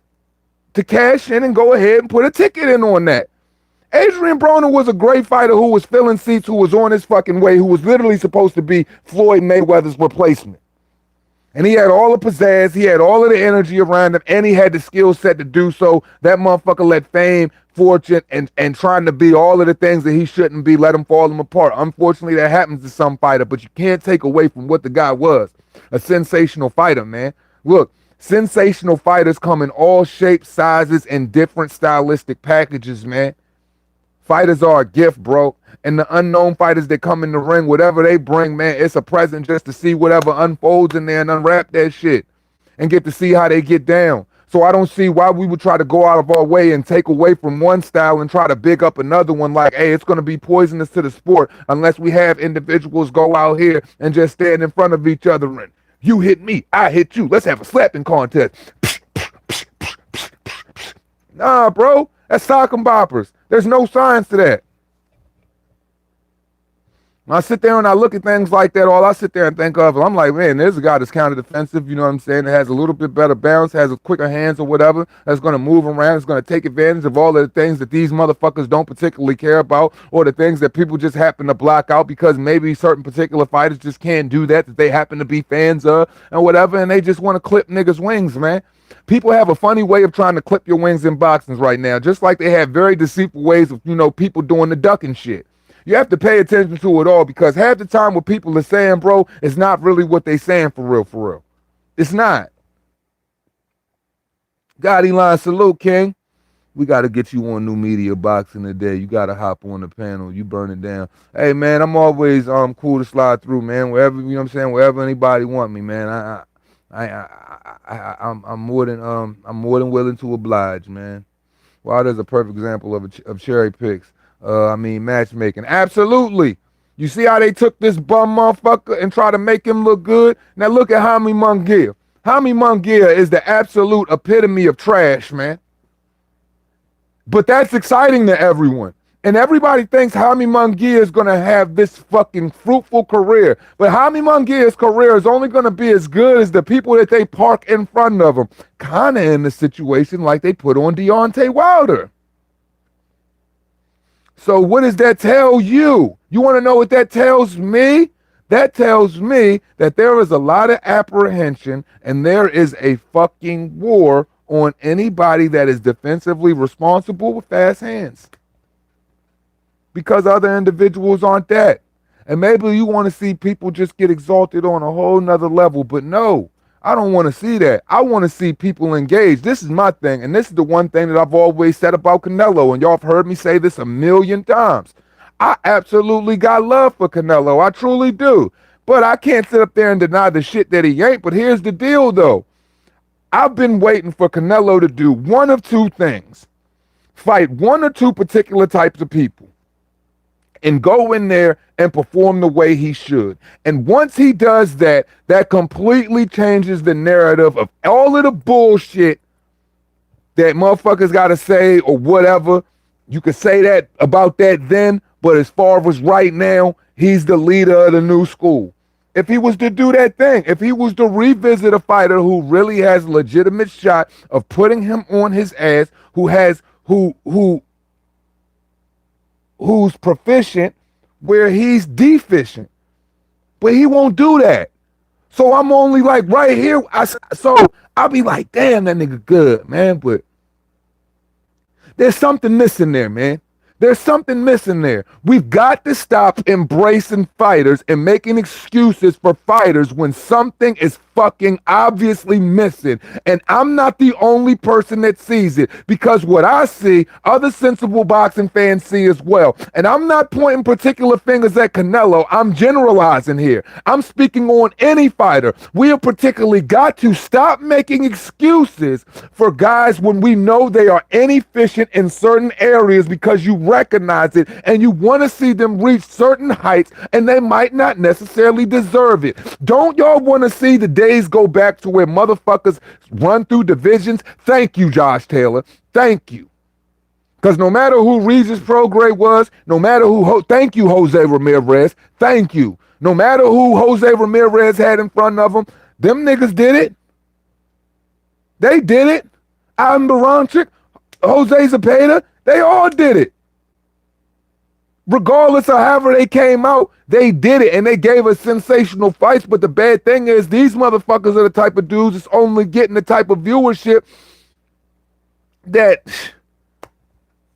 cash in and go ahead and put a ticket in on that. Adrian Broner was a great fighter who was filling seats, who was on his fucking way, who was literally supposed to be Floyd Mayweather's replacement. And he had all the pizzazz, he had all of the energy around him, and he had the skill set to do so. That motherfucker let fame, fortune, and trying to be all of the things that he shouldn't be, let him fall him apart. Unfortunately, that happens to some fighter, but you can't take away from what the guy was. A sensational fighter, man. Look, sensational fighters come in all shapes, sizes, and different stylistic packages, man. Fighters are a gift, bro. And the unknown fighters that come in the ring, whatever they bring, man, it's a present just to see whatever unfolds in there and unwrap that shit and get to see how they get down. So I don't see why we would try to go out of our way and take away from one style and try to big up another one like, hey, it's going to be poisonous to the sport unless we have individuals go out here and just stand in front of each other and you hit me, I hit you. Let's have a slapping contest. Nah, bro. That's sock and boppers. There's no science to that. When I sit there and I look at things like that, all I sit there and think of, I'm like, man, there's a guy that's counter defensive, you know what I'm saying, that has a little bit better balance, has a quicker hands or whatever, that's going to move around, that's going to take advantage of all of the things that these motherfuckers don't particularly care about, or the things that people just happen to block out because maybe certain particular fighters just can't do that they happen to be fans of, and whatever, and they just want to clip niggas' wings, man. People have a funny way of trying to clip your wings in boxing right now, just like they have very deceitful ways of, people doing the ducking shit. You have to pay attention to it all because half the time what people are saying, bro, is not really what they saying for real. It's not. God, Elon, salute, King. We got to get you on New Media Boxing today. You got to hop on the panel. You burn it down. Hey, man, I'm always cool to slide through, man. Wherever, wherever anybody want me, man. I'm more than willing to oblige, man. Wow, there's a perfect example of cherry picks. Matchmaking. Absolutely. You see how they took this bum motherfucker and try to make him look good? Now look at Jaime Munguia. Jaime Munguia is the absolute epitome of trash, man. But that's exciting to everyone. And everybody thinks Jaime Munguia is going to have this fucking fruitful career. But Jaime Munguia's career is only going to be as good as the people that they park in front of him. Kind of in the situation like they put on Deontay Wilder. So what does that tell you? You want to know what that tells me? That tells me that there is a lot of apprehension and there is a fucking war on anybody that is defensively responsible with fast hands. Because other individuals aren't that. And maybe you want to see people just get exalted on a whole nother level, but no, I don't want to see that. I want to see people engaged. This is my thing, and this is the one thing that I've always said about Canelo, and y'all have heard me say this a million times. I absolutely got love for Canelo. I truly do. But I can't sit up there and deny the shit that he ain't. But here's the deal, though. I've been waiting for Canelo to do one of two things. Fight one or two particular types of people. and go in there and perform the way he should. And once he does that, that completely changes the narrative of all of the bullshit that motherfuckers got to say or whatever. You could say that about that then, but as far as right now, he's the leader of the new school. If he was to do that thing, if he was to revisit a fighter who really has a legitimate shot of putting him on his ass, who's proficient where he's deficient, but he won't do that. So I'm only like right here. So I'll be like, damn, that nigga good, man, but there's something missing there, man. There's something missing there. We've got to stop embracing fighters and making excuses for fighters when something is fucking obviously missing. And I'm not the only person that sees it, because what I see, other sensible boxing fans see as well. And I'm not pointing particular fingers at Canelo. I'm generalizing here. I'm speaking on any fighter. We have particularly got to stop making excuses for guys when we know they are inefficient in certain areas, because you recognize it and you want to see them reach certain heights, and they might not necessarily deserve it. Don't y'all want to see the days go back to where motherfuckers run through divisions? Thank you, Josh Taylor. Thank you. Because no matter who Regis Prograis was, no matter who, thank you, Jose Ramirez. Thank you. No matter who Jose Ramirez had in front of him, them niggas did it. They did it. Ivan Baranchik, Jose Zepeda, they all did it. Regardless of however they came out, they did it, and they gave us sensational fights. But the bad thing is, these motherfuckers are the type of dudes that's only getting the type of viewership that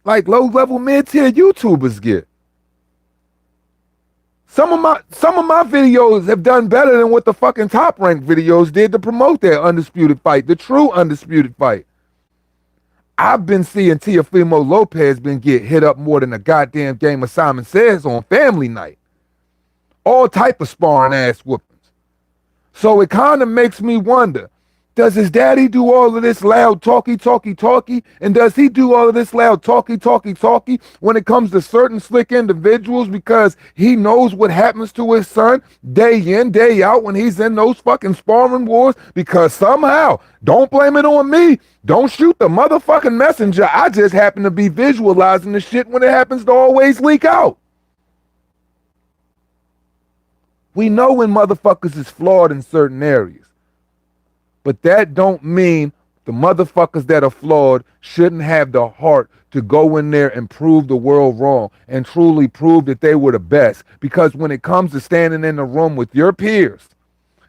like low-level mid-tier YouTubers get. Some of my videos have done better than what the fucking top-ranked videos did to promote their undisputed fight, the true undisputed fight. I've been seeing Teofimo Lopez get hit up more than a goddamn game of Simon Says on family night. All type of sparring ass whoopings. So it kind of makes me wonder, does his daddy do all of this loud talky? And does he do all of this loud talky when it comes to certain slick individuals, because he knows what happens to his son day in, day out when he's in those fucking sparring wars? Because somehow, don't blame it on me, don't shoot the motherfucking messenger, I just happen to be visualizing the shit when it happens to always leak out. We know when motherfuckers is flawed in certain areas. But that don't mean the motherfuckers that are flawed shouldn't have the heart to go in there and prove the world wrong and truly prove that they were the best. Because when it comes to standing in the room with your peers,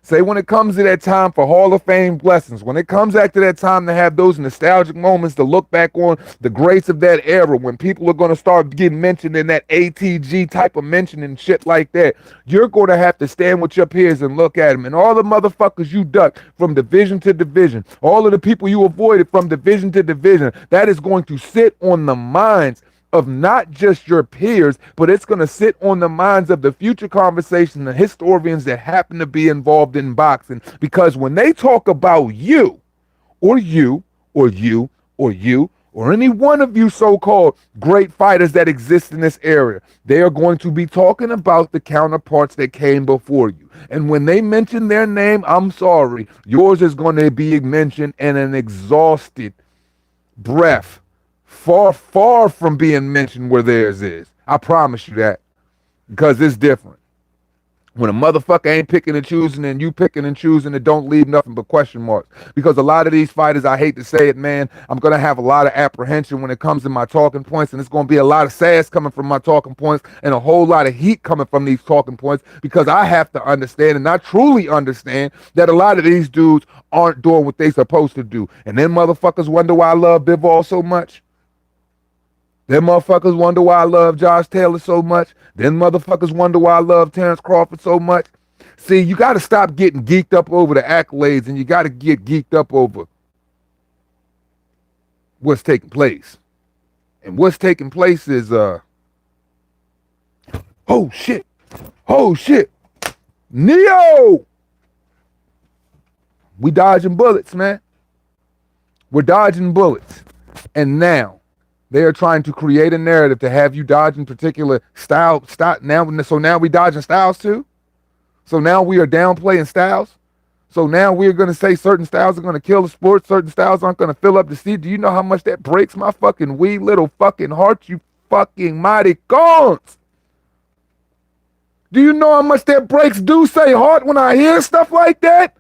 say when it comes to that time for Hall of Fame blessings, when it comes back to that time to have those nostalgic moments to look back on the greats of that era, when people are going to start getting mentioned in that ATG type of mention and shit like that, you're going to have to stand with your peers and look at them. And all the motherfuckers you ducked from division to division, all of the people you avoided from division to division, that is going to sit on the minds of not just your peers, but it's going to sit on the minds of the future conversation, the historians that happen to be involved in boxing. Because when they talk about you, or you, or you, or you, or any one of you so-called great fighters that exist in this area, they are going to be talking about the counterparts that came before you. And when they mention their name, I'm sorry, yours is going to be mentioned in an exhausted breath. Far, far from being mentioned where theirs is. I promise you that. Because it's different. When a motherfucker ain't picking and choosing and you picking and choosing, it don't leave nothing but question marks. Because a lot of these fighters, I hate to say it, man, I'm going to have a lot of apprehension when it comes to my talking points. And it's going to be a lot of sass coming from my talking points and a whole lot of heat coming from these talking points. Because I have to understand, and I truly understand, that a lot of these dudes aren't doing what they supposed to do. And then motherfuckers wonder why I love Bivol so much. Them motherfuckers wonder why I love Josh Taylor so much. Them motherfuckers wonder why I love Terrence Crawford so much. See, you got to stop getting geeked up over the accolades, and you got to get geeked up over what's taking place. And what's taking place is, oh shit, Neo! We dodging bullets, man. We're dodging bullets. And now They are trying to create a narrative to have you dodging particular style. So now we dodging styles too. So now we are downplaying styles. So now we're going to say certain styles are going to kill the sport. Certain styles aren't going to fill up the seat. Do you know how much that breaks my fucking wee little fucking heart, you fucking mighty cons? Do you know how much that breaks do say heart when I hear stuff like that?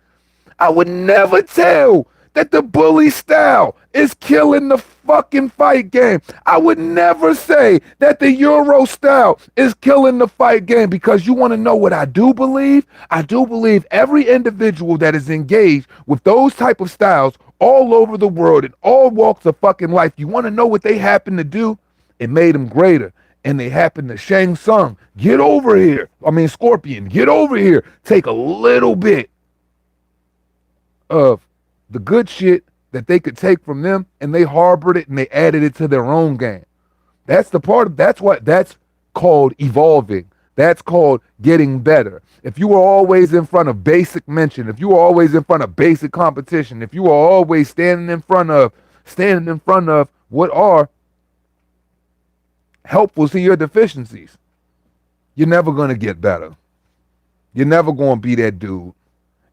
I would never tell that the bully style is killing the fucking fight game. I would never say that the Euro style is killing the fight game, because you want to know what I do believe? I do believe every individual that is engaged with those type of styles all over the world in all walks of fucking life, you want to know what they happen to do? It made them greater. And they happen to Shang Tsung, get over here. Scorpion, get over here. Take a little bit of the good shit that they could take from them, and they harbored it and they added it to their own game. That's called evolving. That's called getting better. If you were always in front of basic mention, if you were always in front of basic competition, if you were always standing in front of what are helpful to your deficiencies, you're never going to get better. You're never going to be that dude.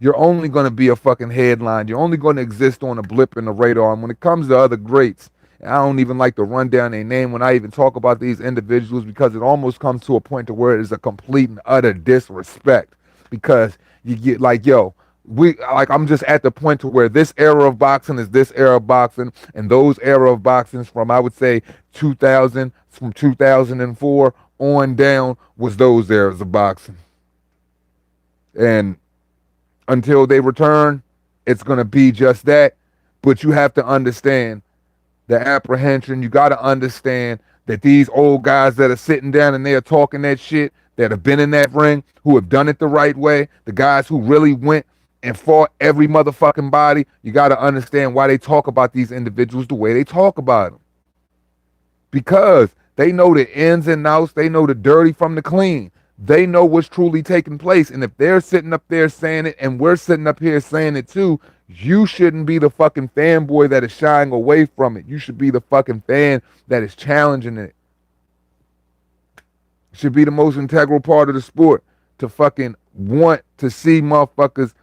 You're only going to be a fucking headline. You're only going to exist on a blip in the radar. And when it comes to other greats, I don't even like to run down their name when I even talk about these individuals, because it almost comes to a point to where it is a complete and utter disrespect, because you get like, yo, I'm just at the point to where this era of boxing is this era of boxing, and those era of boxings from, I would say, 2004 on down was those eras of boxing. And until they return, it's going to be just that. But you have to understand the apprehension. You got to understand that these old guys that are sitting down and they are talking that shit, that have been in that ring, who have done it the right way, the guys who really went and fought every motherfucking body, you got to understand why they talk about these individuals the way they talk about them. Because they know the ins and outs, they know the dirty from the clean. They know what's truly taking place. And if they're sitting up there saying it and we're sitting up here saying it too, you shouldn't be the fucking fanboy that is shying away from it. You should be the fucking fan that is challenging it. It should be the most integral part of the sport to fucking want to see motherfuckers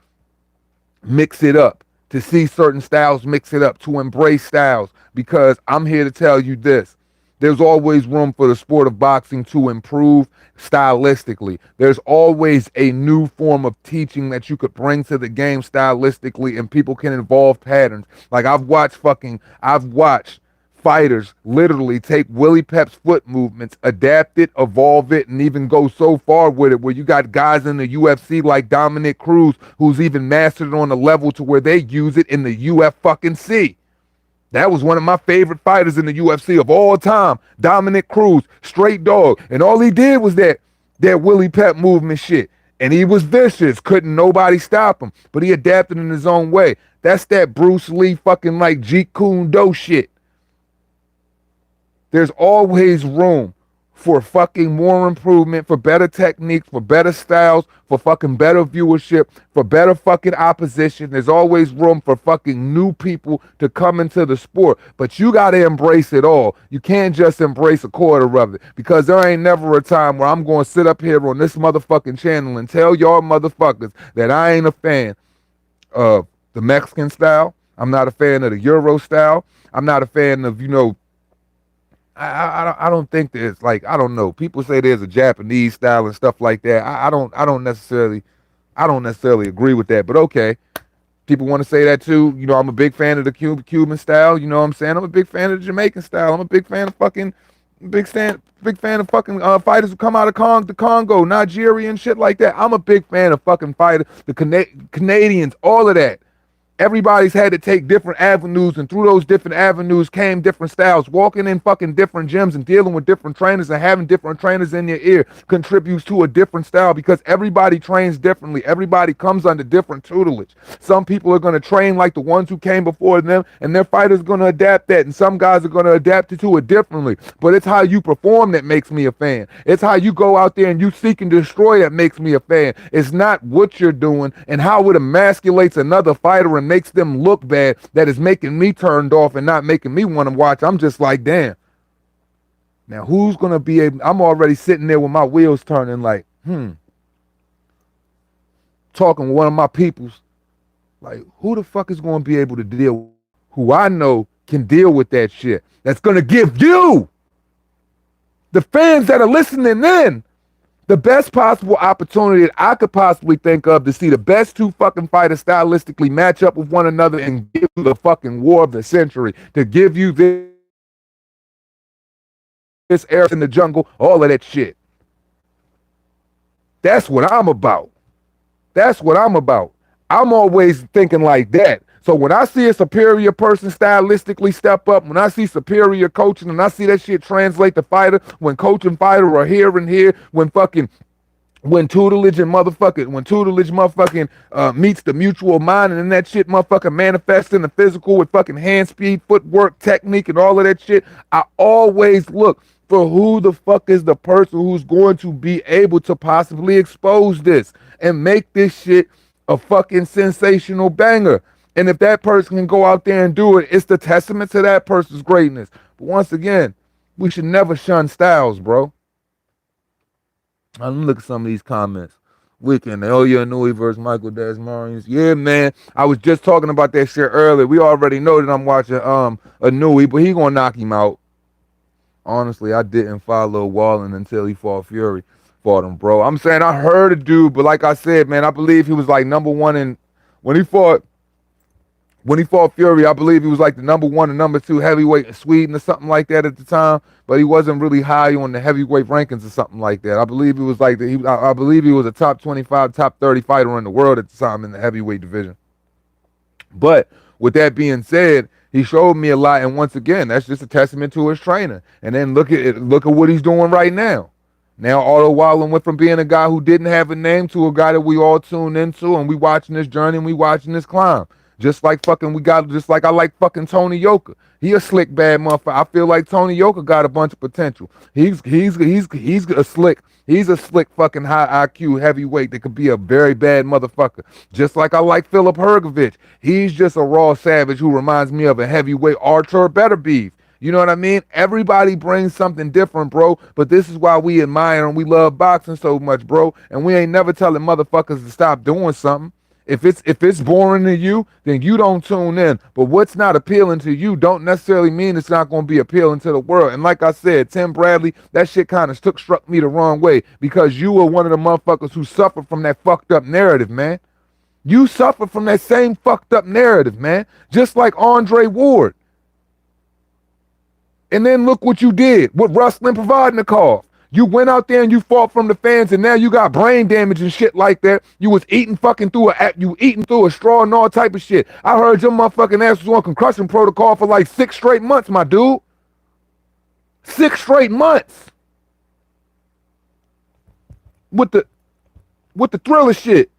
mix it up, to see certain styles mix it up, to embrace styles. Because I'm here to tell you this. There's always room for the sport of boxing to improve stylistically. There's always a new form of teaching that you could bring to the game stylistically, and people can evolve patterns. Like I've watched fighters literally take Willie Pep's foot movements, adapt it, evolve it, and even go so far with it where you got guys in the UFC like Dominic Cruz who's even mastered it on a level to where they use it in the UFC. That was one of my favorite fighters in the UFC of all time, Dominic Cruz, straight dog. And all he did was that Willie Pep movement shit. And he was vicious. Couldn't nobody stop him. But he adapted in his own way. That's that Bruce Lee fucking like Jeet Kune Do shit. There's always room for fucking more improvement, for better techniques, for better styles, for fucking better viewership, for better fucking opposition. There's always room for fucking new people to come into the sport. But you got to embrace it all. You can't just embrace a quarter of it, because there ain't never a time where I'm going to sit up here on this motherfucking channel and tell y'all motherfuckers that I ain't a fan of the Mexican style. I'm not a fan of the Euro style. I'm not a fan of, I don't think there's like, I don't know. People say there's a Japanese style and stuff like that. I don't necessarily agree with that, but okay. People want to say that too. I'm a big fan of the Cuban style. You know what I'm saying? I'm a big fan of the Jamaican style. I'm a big fan of fucking fighters who come out of the Congo, Nigeria and shit like that. I'm a big fan of fucking fighters, the Canadians, all of that. Everybody's had to take different avenues, and through those different avenues came different styles. Walking in fucking different gyms and dealing with different trainers and having different trainers in your ear contributes to a different style, because everybody trains differently. Everybody comes under different tutelage. Some people are going to train like the ones who came before them, and their fighters are going to adapt that, and some guys are going to adapt to it differently. But it's how you perform that makes me a fan. It's how you go out there and you seek and destroy that makes me a fan. It's not what you're doing and how it emasculates another fighter and makes them look bad that is making me turned off and not making me want to watch. I'm just like, damn, Now, who's going to be able, I'm already sitting there with my wheels turning like, talking with one of my peoples, like, who the fuck is going to be able to deal with, who I know can deal with that shit? That's going to give you, the fans that are listening in, the best possible opportunity that I could possibly think of to see the best two fucking fighters stylistically match up with one another and give you the fucking war of the century, to give you this era in the jungle, all of that shit. That's what I'm about. That's what I'm about. I'm always thinking like that. So when I see a superior person stylistically step up, when I see superior coaching and I see that shit translate to fighter, when coach and fighter are here and here, when tutelage motherfucking meets the mutual mind, and then that shit motherfucking manifests in the physical with fucking hand speed, footwork, technique, and all of that shit, I always look for who the fuck is the person who's going to be able to possibly expose this and make this shit a fucking sensational banger. And if that person can go out there and do it, it's the testament to that person's greatness. But once again, we should never shun styles, bro. I'm look at some of these comments. Weekend, oh yeah, Nui versus Michael Desmarius. Yeah, man. I was just talking about that shit earlier. We already know that I'm watching a Nui, but he gonna knock him out. Honestly, I didn't follow Wallen until he fought Fury. Fought him, bro. I'm saying I heard a dude, but like I said, man, I believe he was like number one in when he fought Fury. I believe he was like the number one and number two heavyweight in Sweden or something like that at the time. But he wasn't really high on the heavyweight rankings or something like that. I believe he was like I believe he was a top 25, top 30 fighter in the world at the time in the heavyweight division. But with that being said, he showed me a lot, and once again, that's just a testament to his training. And then look at what he's doing right now. Now, Otto Wallen went from being a guy who didn't have a name to a guy that we all tune into, and we watching this journey and we watching this climb. Just like I like fucking Tony Yoka. He a slick bad motherfucker. I feel like Tony Yoka got a bunch of potential. He's a slick fucking high IQ heavyweight that could be a very bad motherfucker. Just like I like Philip Hergovich. He's just a raw savage who reminds me of a heavyweight Artur Beterbiev. You know what I mean? Everybody brings something different, bro. But this is why we admire and we love boxing so much, bro. And we ain't never telling motherfuckers to stop doing something. If it's boring to you, then you don't tune in. But what's not appealing to you don't necessarily mean it's not going to be appealing to the world. And like I said, Tim Bradley, that shit kind of struck me the wrong way because you were one of the motherfuckers who suffered from that fucked up narrative, man. You suffered from that same fucked up narrative, man. Just like Andre Ward. And then look what you did with Ruslan Provodnikov. You went out there and you fought from the fans, and now you got brain damage and shit like that. You was eating through a straw and all type of shit. I heard your motherfucking ass was on concussion protocol for like 6 straight months, my dude. 6 straight months. With the Thriller shit.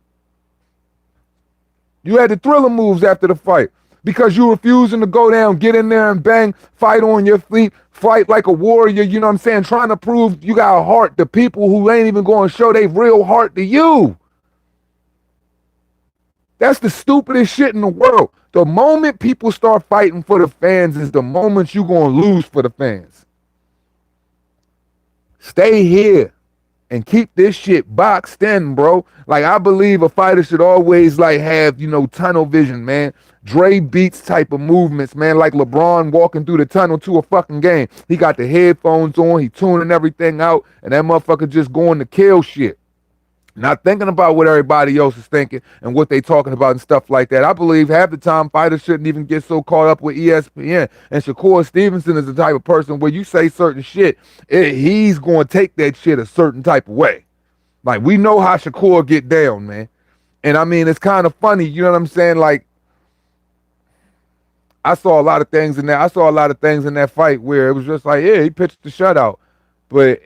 You had the Thriller moves after the fight. Because you refusing to go down, get in there and bang, fight on your feet, fight like a warrior, you know what I'm saying? Trying to prove you got a heart to people who ain't even going to show their real heart to you. That's the stupidest shit in the world. The moment people start fighting for the fans is the moment you going to lose for the fans. Stay here and keep this shit boxed in, bro. Like, I believe a fighter should always like have, tunnel vision, man. Dre Beats type of movements, man, like LeBron walking through the tunnel to a fucking game. He got the headphones on, he tuning everything out, and that motherfucker just going to kill shit. Not thinking about what everybody else is thinking and what they talking about and stuff like that. I believe half the time fighters shouldn't even get so caught up with ESPN. And Shakur Stevenson is the type of person where you say certain shit, he's going to take that shit a certain type of way. Like, we know how Shakur get down, man. And I mean, it's kind of funny, you know what I'm saying? Like, I saw a lot of things in that fight where it was just like, yeah, he pitched the shutout. But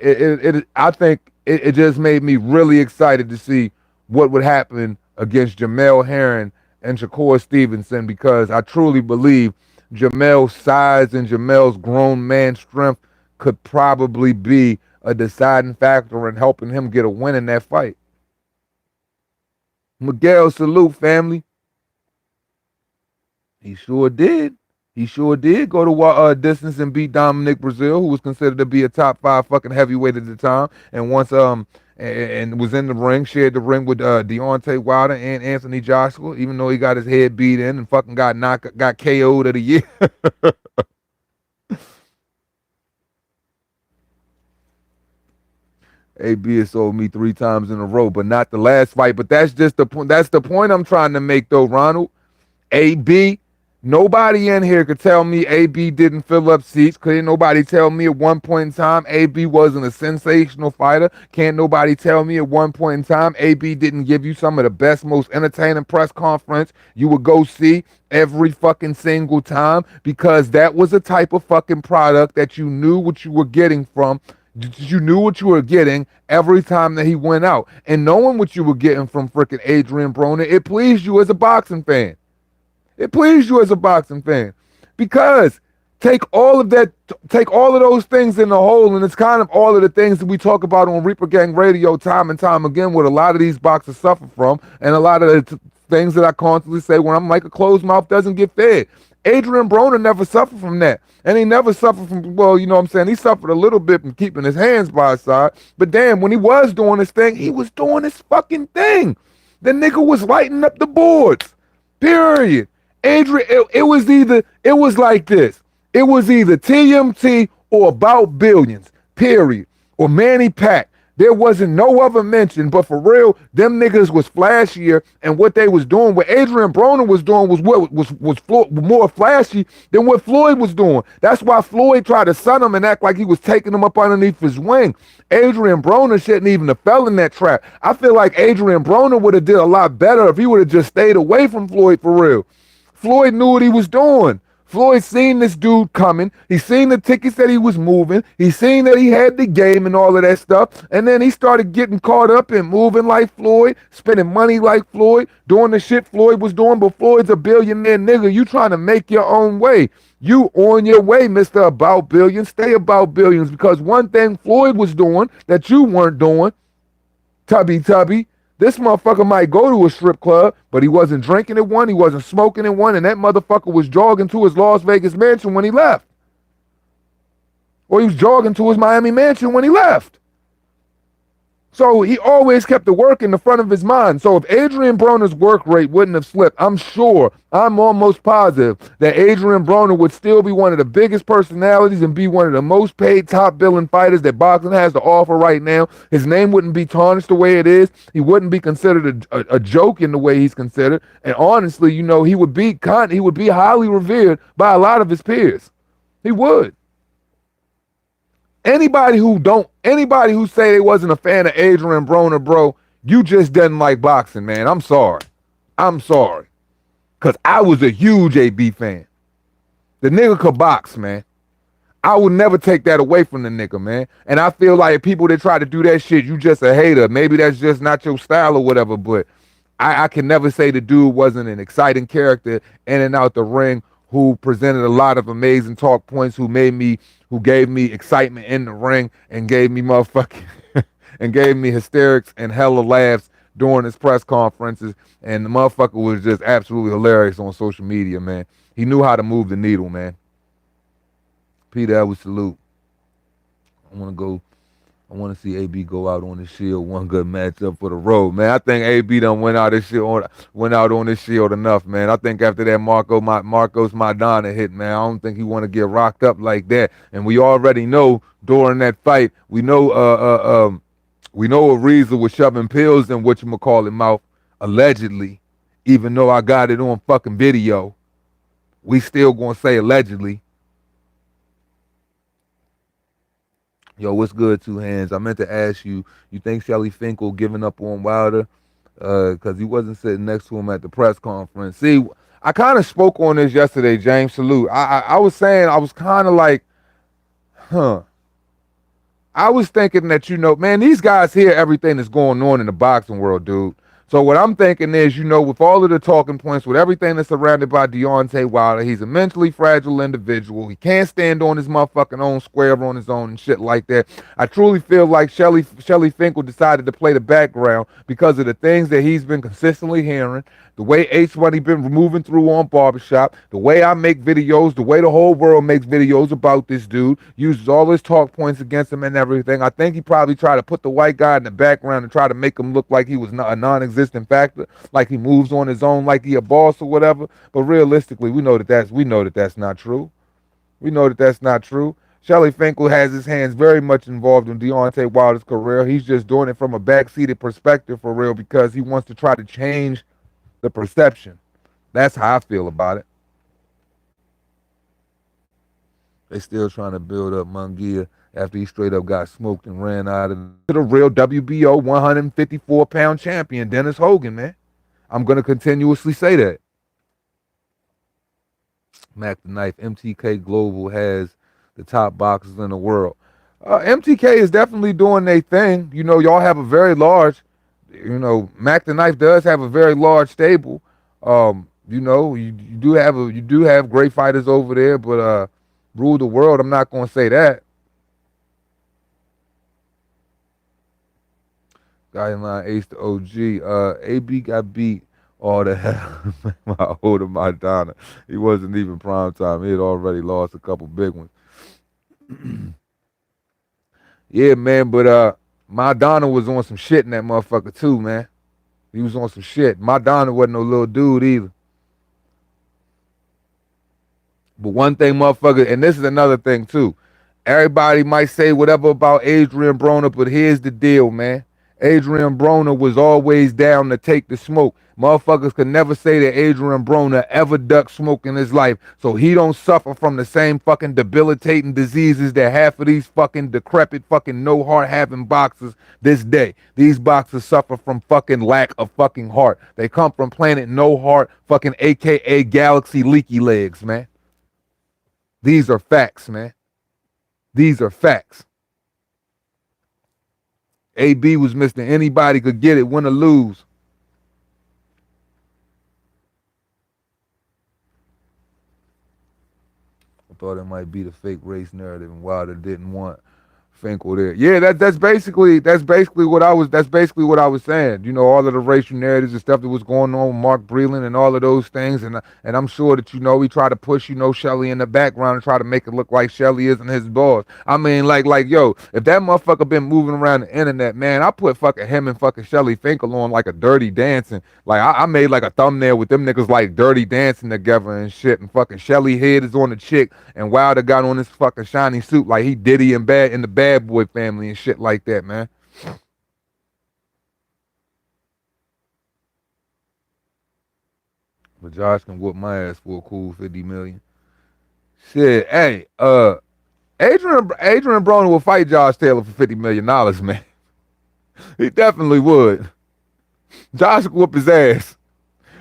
I think it just made me really excited to see what would happen against Jamel Herring and Shakur Stevenson, because I truly believe Jamel's size and Jamel's grown man strength could probably be a deciding factor in helping him get a win in that fight. Miguel, salute, family. He sure did. He sure did go to distance and beat Dominic Brazil, who was considered to be a top 5 fucking heavyweight at the time, and once and was in the ring, shared the ring with Deontay Wilder and Anthony Joshua, even though he got his head beat in and fucking got KO'd of the year. AB has sold me 3 times in a row, but not the last fight. But that's just the point. That's the point I'm trying to make, though, Ronald. AB, nobody in here could tell me AB didn't fill up seats. Couldn't nobody tell me at one point in time AB wasn't a sensational fighter? Can't nobody tell me at one point in time AB didn't give you some of the best, most entertaining press conference you would go see every fucking single time? Because that was a type of fucking product that you knew what you were getting from. You knew what you were getting every time that he went out. And knowing what you were getting from freaking Adrian Broner, it pleased you as a boxing fan. It pleased you as a boxing fan. Because take all of those things in the whole, and it's kind of all of the things that we talk about on Reaper Gang Radio time and time again, what a lot of these boxers suffer from, and a lot of the things that I constantly say when I'm like, a closed mouth doesn't get fed. Adrian Broner never suffered from that. And he never suffered from, well, you know what I'm saying? He suffered a little bit from keeping his hands by his side. But damn, when he was doing his thing, he was doing his fucking thing. The nigga was lighting up the boards. Period. Adrian, it was like this. It was either TMT or About Billions. Period. Or Manny Pac. There wasn't no other mention, but for real, them niggas was flashier, and what they was doing, what Adrian Broner was doing was more flashy than what Floyd was doing. That's why Floyd tried to son him and act like he was taking him up underneath his wing. Adrian Broner shouldn't even have fell in that trap. I feel like Adrian Broner would have did a lot better if he would have just stayed away from Floyd for real. Floyd knew what he was doing. Floyd seen this dude coming. He seen the tickets that he was moving. He seen that he had the game and all of that stuff. And then he started getting caught up in moving like Floyd, spending money like Floyd, doing the shit Floyd was doing. But Floyd's a billionaire nigga. You trying to make your own way. You on your way, Mr. About Billions. Stay about billions. Because one thing Floyd was doing that you weren't doing, Tubby, this motherfucker might go to a strip club, but he wasn't drinking at one, he wasn't smoking at one, and that motherfucker was jogging to his Las Vegas mansion when he left. Or he was jogging to his Miami mansion when he left. So he always kept the work in the front of his mind. So if Adrian Broner's work rate wouldn't have slipped, I'm almost positive that Adrian Broner would still be one of the biggest personalities and be one of the most paid top billing fighters that boxing has to offer right now. His name wouldn't be tarnished the way it is. He wouldn't be considered a joke in the way he's considered. And honestly, you know, he would be highly revered by a lot of his peers. He would. Anybody who say they wasn't a fan of Adrian Broner, bro, you just didn't like boxing, man. I'm sorry. Because I was a huge AB fan. The nigga could box, man. I would never take that away from the nigga, man. And I feel like people that try to do that shit, you just a hater. Maybe that's just not your style or whatever, but I can never say the dude wasn't an exciting character in and out the ring, who presented a lot of amazing talk points, who gave me excitement in the ring and gave me motherfucking and gave me hysterics and hella laughs during his press conferences. And the motherfucker was just absolutely hilarious on social media, man. He knew how to move the needle, man. Peter Edwards, salute. I want to see AB go out on the shield. One good matchup for the road, man. I think AB done went out on this shield enough, man. I think after that Marcos Maidana hit, man, I don't think he want to get rocked up like that. And we already know during that fight, we know Ariza was shoving pills in whatchamacallit mouth, allegedly. Even though I got it on fucking video, we still gonna say allegedly. Yo, what's good, Two Hands? I meant to ask you, you think Shelly Finkel giving up on Wilder because he wasn't sitting next to him at the press conference? See, I kind of spoke on this yesterday, James. Salute. I was saying, I was kind of like, I was thinking that, you know, man, these guys hear everything that's going on in the boxing world, dude. So what I'm thinking is, with all of the talking points, with everything that's surrounded by Deontay Wilder, he's a mentally fragile individual. He can't stand on his motherfucking own square on his own and shit like that. I truly feel like Shelly Finkel decided to play the background because of the things that he's been consistently hearing, the way H Money been moving through on Barbershop, the way I make videos, the way the whole world makes videos about this dude, uses all his talk points against him and everything. I think he probably tried to put the white guy in the background and try to make him look like he was a non-existent factor, like he moves on his own, like he a boss or whatever. But realistically, we know that that's not true. We know that that's not true. Shelly Finkel has his hands very much involved in Deontay Wilder's career. He's just doing it from a backseated perspective for real because he wants to try to change the perception. That's how I feel about it. They still trying to build up Munguia after he straight up got smoked and ran out of the real WBO 154-pound champion, Dennis Hogan, man. I'm going to continuously say that. Mac the Knife, MTK Global has the top boxers in the world. MTK is definitely doing their thing. Y'all have a very large, Mac the Knife does have a very large stable. You do have great fighters over there, but rule the world, I'm not going to say that. Guy in line, Ace the OG. AB got beat all the hell. My older Madonna. He wasn't even prime time. He had already lost a couple big ones. Yeah, man, but Madonna was on some shit in that motherfucker too, man. He was on some shit. Madonna wasn't no little dude either. But one thing, motherfucker, and this is another thing too. Everybody might say whatever about Adrian Broner, but here's the deal, man. Adrian Broner was always down to take the smoke. Motherfuckers could never say that Adrian Broner ever ducked smoke in his life, so he don't suffer from the same fucking debilitating diseases that half of these fucking decrepit fucking no heart having boxers this day. These boxers suffer from fucking lack of fucking heart. They come from planet no heart, fucking AKA galaxy leaky legs, man. These are facts, man. These are facts. AB was Mr. Anybody could get it, win or lose. I thought it might be the fake race narrative and Wilder didn't want Finkel there. Yeah, that's basically what I was saying. All of the racial narratives and stuff that was going on with Mark Breland and all of those things, and I'm sure that he tried to push Shelly in the background and try to make it look like Shelly isn't his boss. I mean, like yo, if that motherfucker been moving around the internet, man, I put fucking him and fucking Shelly Finkel on like a Dirty Dancing. Like I made like a thumbnail with them niggas like Dirty Dancing together and shit, and fucking Shelly head is on the chick, and Wilder got on this fucking shiny suit like he Diddy in the Bad Boy family and shit like that, man. But Josh can whoop my ass for a cool 50 million. Shit, hey, Adrian Broner will fight Josh Taylor for $50 million, man. He definitely would. Josh will whoop his ass,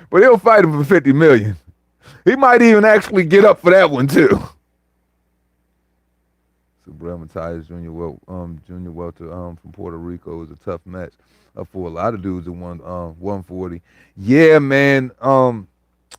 but he'll fight him for 50 million. He might even actually get up for that one too. Subrel Matias Jr. Welter from Puerto Rico is a tough match for a lot of dudes at 140. Yeah, man.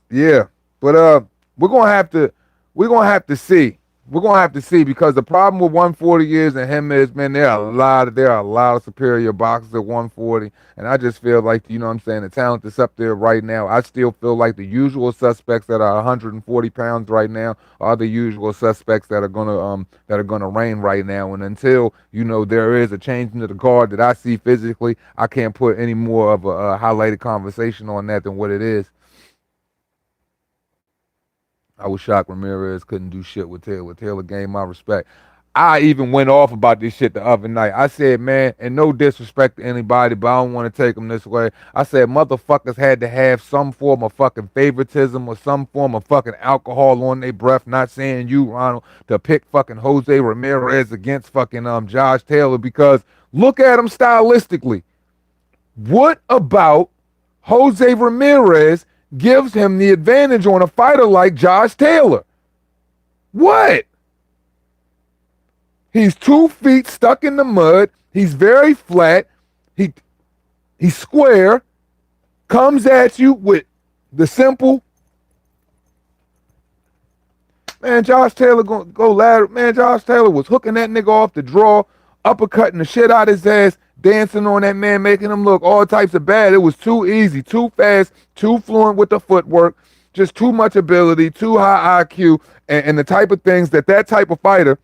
Yeah, but we're gonna have to see. We're gonna have to see, because the problem with 140 is and him is, man, there are a lot of superior boxers at 140, and I just feel like, the talent that's up there right now. I still feel like the usual suspects that are 140 pounds right now are the usual suspects that are gonna reign right now. And until there is a change into the guard that I see physically, I can't put any more of a highlighted conversation on that than what it is. I was shocked Ramirez couldn't do shit with Taylor. Taylor gained my respect. I even went off about this shit the other night. I said, man, and no disrespect to anybody, but I don't want to take them this way. I said, motherfuckers had to have some form of fucking favoritism or some form of fucking alcohol on their breath, not saying you, Ronald, to pick fucking Jose Ramirez against fucking Josh Taylor, because look at him stylistically. What about Jose Ramirez gives him the advantage on a fighter like Josh Taylor? What? He's 2 feet stuck in the mud. He's very flat. He's square. comes at you with the simple, man, Josh Taylor gonna go lateral. Man, Josh Taylor was hooking that nigga off the draw, uppercutting the shit out his ass, dancing on that man, making him look all types of bad. It was too easy, too fast, too fluent with the footwork, just too much ability, too high IQ, and the type of things that type of fighter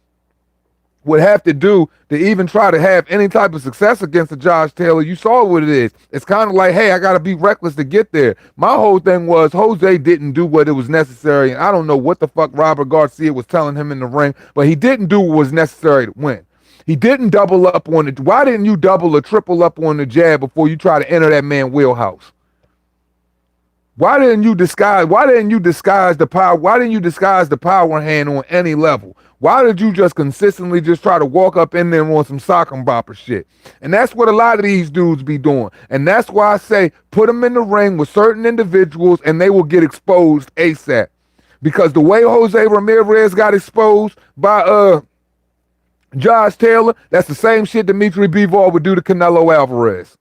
would have to do to even try to have any type of success against the Josh Taylor. You saw what it is. It's kind of like, hey, I got to be reckless to get there. My whole thing was Jose didn't do what it was necessary, and I don't know what the fuck Robert Garcia was telling him in the ring, but he didn't do what was necessary to win. He didn't double up on it. Why didn't you double or triple up on the jab before you try to enter that man's wheelhouse? Why didn't you disguise the power? Why didn't you disguise the power hand on any level? Why did you just consistently just try to walk up in there on some sock and bopper shit? And that's what a lot of these dudes be doing. And that's why I say put them in the ring with certain individuals and they will get exposed ASAP. Because the way Jose Ramirez got exposed by Josh Taylor, that's the same shit Dimitri Bivol would do to Canelo Alvarez.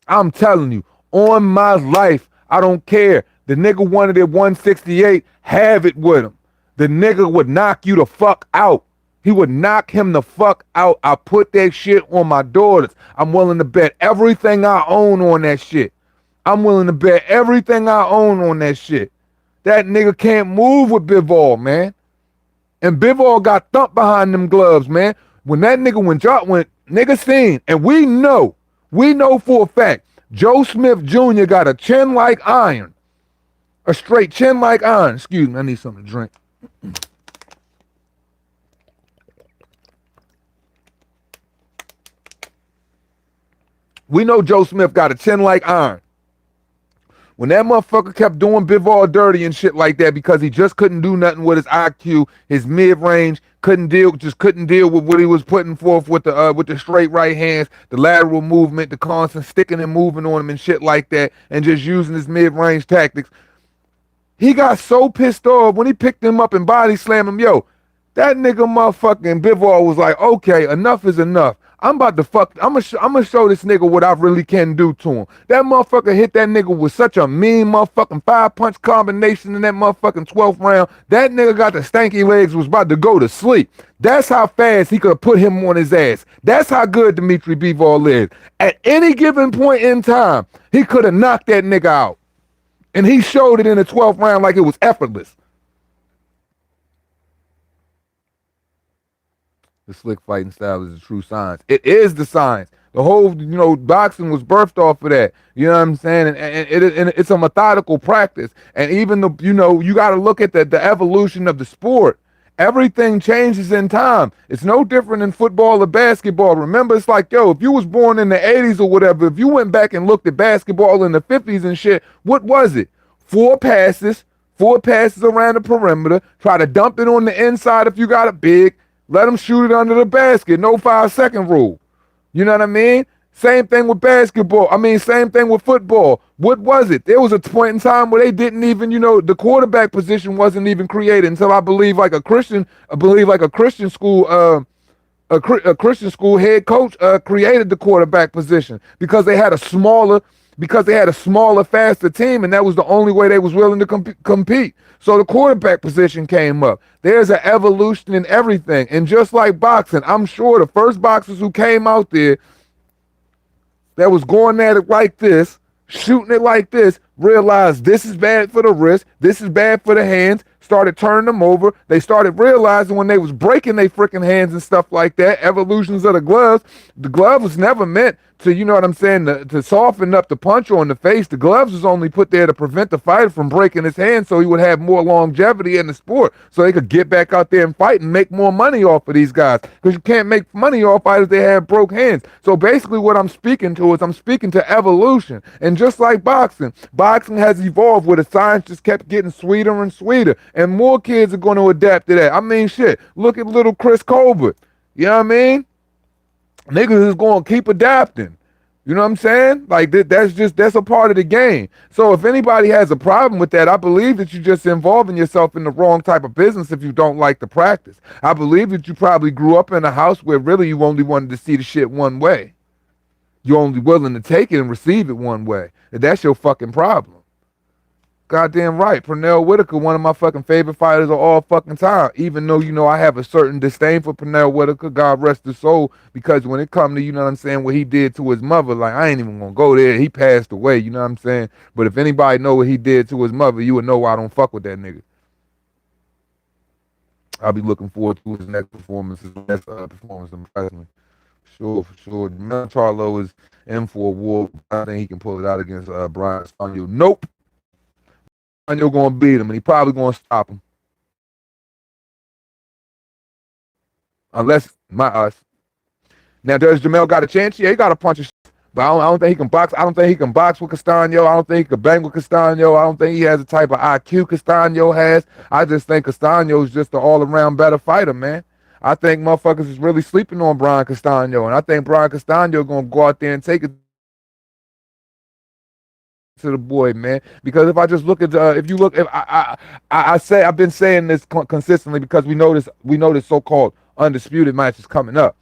I'm telling you, on my life, I don't care. The nigga wanted it 168, have it with him. The nigga would knock you the fuck out. He would knock him the fuck out. I put that shit on my daughters. I'm willing to bet everything I own on that shit. I'm willing to bet everything I own on that shit. That nigga can't move with Bivol, man. And Bivol got thumped behind them gloves, man. When that nigga when nigga seen, and we know for a fact, Joe Smith Jr. got a chin like iron. A straight chin like iron. Excuse me, I need something to drink. We know Joe Smith got a chin like iron. When that motherfucker kept doing Bivol dirty and shit like that because he just couldn't do nothing with his IQ, his mid-range, couldn't deal with what he was putting forth with the straight right hands, the lateral movement, the constant sticking and moving on him and shit like that, and just using his mid-range tactics. He got so pissed off when he picked him up and body slammed him. Yo, that nigga motherfucking Bivol was like, okay, enough is enough. I'm gonna show this nigga what I really can do to him. That motherfucker hit that nigga with such a mean motherfucking 5-punch combination in that motherfucking 12th round. That nigga got the stanky legs, was about to go to sleep. That's how fast he could have put him on his ass. That's how good Dimitri Bivol is. At any given point in time, he could have knocked that nigga out. And he showed it in the 12th round like it was effortless. The slick fighting style is the true science. It is the science. The whole, boxing was birthed off of that. You know what I'm saying? And it's a methodical practice. And even you got to look at the evolution of the sport. Everything changes in time. It's no different in football or basketball. Remember, it's like, if you was born in the 80s or whatever, if you went back and looked at basketball in the 50s and shit, what was it? 4 passes around the perimeter, try to dump it on the inside if you got it big, let them shoot it under the basket, no 5-second rule. You know what I mean? Same thing with basketball. Same thing with football. What was it? There was a point in time where they didn't even, the quarterback position wasn't even created until I believe like a Christian school, a Christian school head coach created the quarterback position because they had a smaller, faster team, and that was the only way they was willing to compete. So the quarterback position came up. There's an evolution in everything. And just like boxing, I'm sure the first boxers who came out there that was going at it like this, shooting it like this, realized this is bad for the wrist, this is bad for the hands, started turning them over. They started realizing when they was breaking their freaking hands and stuff like that, evolutions of the glove was never meant to, to soften up the punch on the face. The gloves was only put there to prevent the fighter from breaking his hand so he would have more longevity in the sport, so they could get back out there and fight and make more money off of these guys, because you can't make money off fighters that have broke hands. So basically what I'm speaking to is I'm speaking to evolution. And just like boxing has evolved where the science just kept getting sweeter and sweeter, and more kids are going to adapt to that. Shit, look at little Chris Colbert. You know what I mean? Niggas is going to keep adapting. You know what I'm saying? Like, that's a part of the game. So if anybody has a problem with that, I believe that you're just involving yourself in the wrong type of business if you don't like the practice. I believe that you probably grew up in a house where really you only wanted to see the shit one way. You're only willing to take it and receive it one way. And that's your fucking problem. Goddamn right. Pernell Whitaker, one of my fucking favorite fighters of all fucking time. Even though, you know, I have a certain disdain for Pernell Whitaker, God rest his soul, because when it come to, you know what I'm saying, what he did to his mother, like, I ain't even gonna go there. He passed away, you know what I'm saying? But if anybody know what he did to his mother, you would know why I don't fuck with that nigga. I'll be looking forward to his next performance. His next performance impressed me. For sure. Mel Charlo is in for a war. I think he can pull it out against Brian Stanyo. Nope. Stanyo gonna beat him, and he probably gonna stop him. Unless my us. Now, does Jamel got a chance? Yeah, he got a punch. But I don't think he can box. I don't think he can box with Castaño. I don't think he can bang with Castaño. I don't think he has the type of IQ Castaño has. I just think Castaño is just an all-around better fighter, man. I think motherfuckers is really sleeping on Brian Castaño, and I think Brian Castaño gonna go out there and take it to the boy, man. Because if I just look at if you look, if I say I've been saying this consistently because we know this so-called undisputed match is coming up.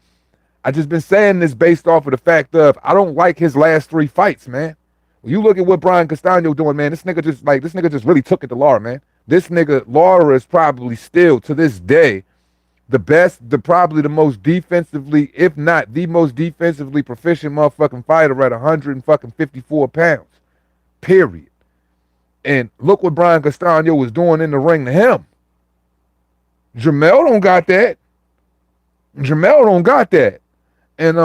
I just been saying this based off of the fact of I don't like his last 3 fights, man. When you look at what Brian Castaño doing, man, this nigga just really took it to Lara, man. This nigga Lara is probably still to this day probably the most defensively, if not the most defensively proficient motherfucking fighter at 154 pounds. Period. And look what Brian Castaño was doing in the ring to him. Jamel don't got that. And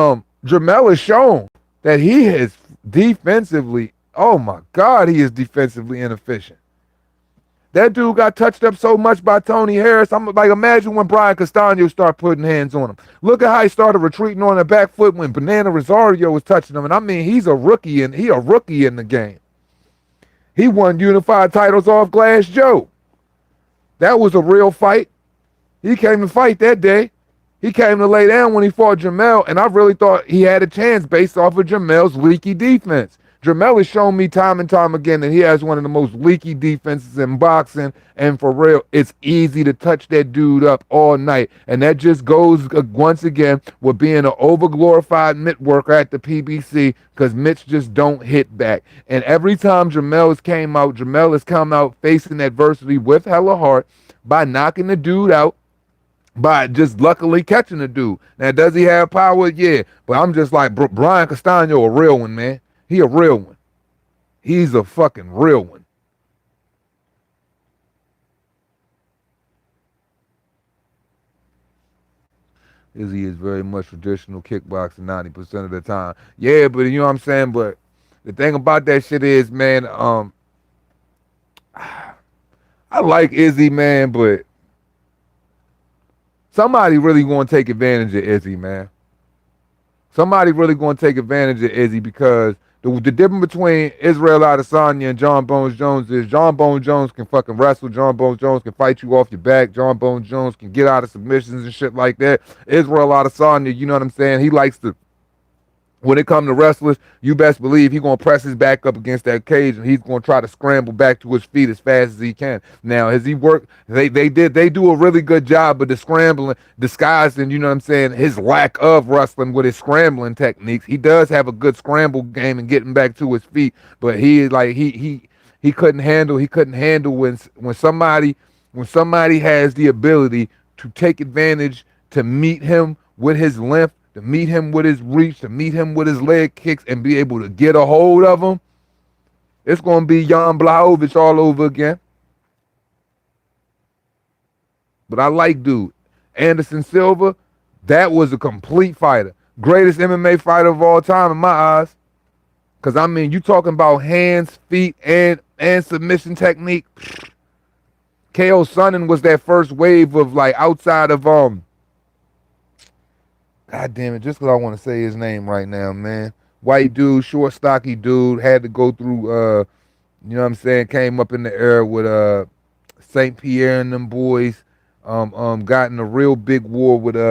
Jamel has shown that he is defensively, oh my God, he is defensively inefficient. That dude got touched up so much by Tony Harris. I'm like, imagine when Brian Castaño started putting hands on him. Look at how he started retreating on the back foot when Banana Rosario was touching him. And I mean, he's a rookie in the game. He won unified titles off Glass Joe. That was a real fight. He came to fight that day. He came to lay down when he fought Jamel, and I really thought he had a chance based off of Jamel's leaky defense. Jamel has shown me time and time again that he has one of the most leaky defenses in boxing, and for real, it's easy to touch that dude up all night. And that just goes once again with being an overglorified mitt worker at the PBC, because mitts just don't hit back. And every time Jamel has come out facing adversity with hella heart by knocking the dude out, by just luckily catching the dude. Now, does he have power? Yeah. But I'm just like, Brian Castaño, a real one, man. He a real one. He's a fucking real one. Izzy is very much traditional kickboxing 90% of the time. Yeah, but you know what I'm saying? But the thing about that shit is, man, I like Izzy, man, but somebody really going to take advantage of Izzy, man. Somebody really going to take advantage of Izzy, because the difference between Israel Adesanya and John Bones Jones is John Bones Jones can fucking wrestle. John Bones Jones can fight you off your back. John Bones Jones can get out of submissions and shit like that. Israel Adesanya, you know what I'm saying? He likes to, when it comes to wrestlers, you best believe he's going to press his back up against that cage, and he's going to try to scramble back to his feet as fast as he can. Now, has he worked? They do a really good job of the scrambling, disguising, you know what I'm saying, his lack of wrestling with his scrambling techniques. He does have a good scramble game and getting back to his feet, but he couldn't handle when somebody has the ability to take advantage, to meet him with his length, to meet him with his reach, to meet him with his leg kicks, and be able to get a hold of him. It's going to be Jan Blachowicz all over again. But I like dude. Anderson Silva, that was a complete fighter. Greatest MMA fighter of all time in my eyes. Because, I mean, you talking about hands, feet, and submission technique. K.O. Sonnen was that first wave of, like, outside of, God damn it, just because I want to say his name right now, man. White dude, short, stocky dude, had to go through, you know what I'm saying, came up in the era with St. Pierre and them boys, got in a real big war with, who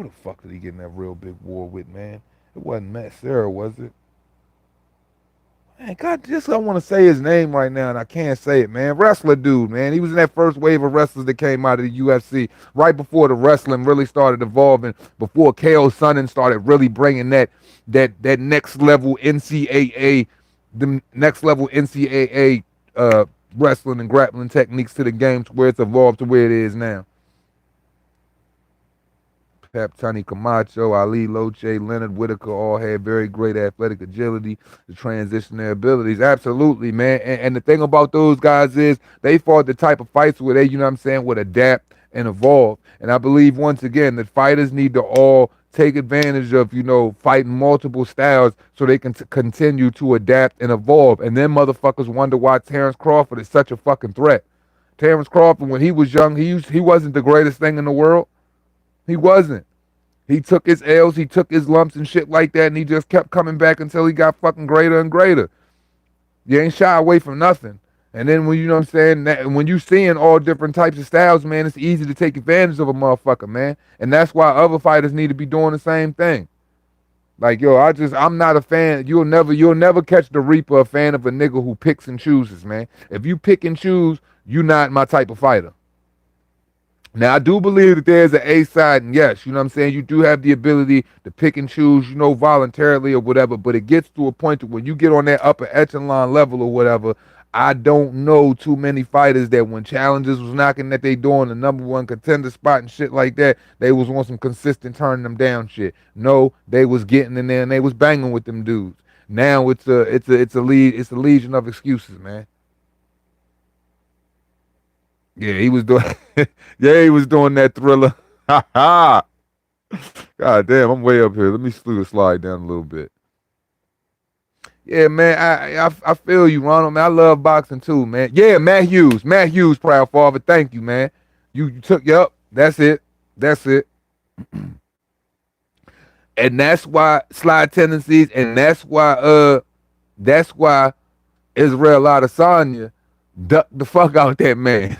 the fuck did he get in that real big war with, man? It wasn't Matt Serra, was it? Man, God, just I want to say his name right now, and I can't say it, man. Wrestler dude, man. He was in that first wave of wrestlers that came out of the UFC right before the wrestling really started evolving, before KO Sonnen started really bringing that next level NCAA, the next level NCAA wrestling and grappling techniques to the game to where it's evolved to where it is now. Pep, Tony Camacho, Ali Loche, Leonard Whitaker all had very great athletic agility to transition their abilities. Absolutely, man. And the thing about those guys is they fought the type of fights where they, you know what I'm saying, would adapt and evolve. And I believe once again that fighters need to all take advantage of, you know, fighting multiple styles so they can continue to adapt and evolve. And then motherfuckers wonder why Terrence Crawford is such a fucking threat. Terrence Crawford, when he was young, he wasn't the greatest thing in the world. He wasn't. He took his L's, he took his lumps and shit like that, and he just kept coming back until he got fucking greater and greater. You ain't shy away from nothing. And then when you know what I'm saying, when you seeing all different types of styles, man, it's easy to take advantage of a motherfucker, man. And that's why other fighters need to be doing the same thing. Like, yo, I'm not a fan. You'll never catch the Reaper a fan of a nigga who picks and chooses, man. If you pick and choose, you're not my type of fighter. Now, I do believe that there's an A side, and yes, you know what I'm saying, you do have the ability to pick and choose, you know, voluntarily or whatever, but it gets to a point to when you get on that upper echelon level or whatever, I don't know too many fighters that when challenges was knocking at they door in the number one contender spot and shit like that, they was on some consistent turning them down shit. No, they was getting in there and they was banging with them dudes. Now it's a legion of excuses, man. Yeah, he was doing. Yeah, he was doing that Thriller. Ha ha! God damn, I'm way up here. Let me slide down a little bit. Yeah, man, I feel you, Ronald. Man, I love boxing too, man. Yeah, Matt Hughes, proud father. Thank you, man. You took yup. That's it. That's it. And that's why slide tendencies, and that's why Israel Adesanya ducked the fuck out that man.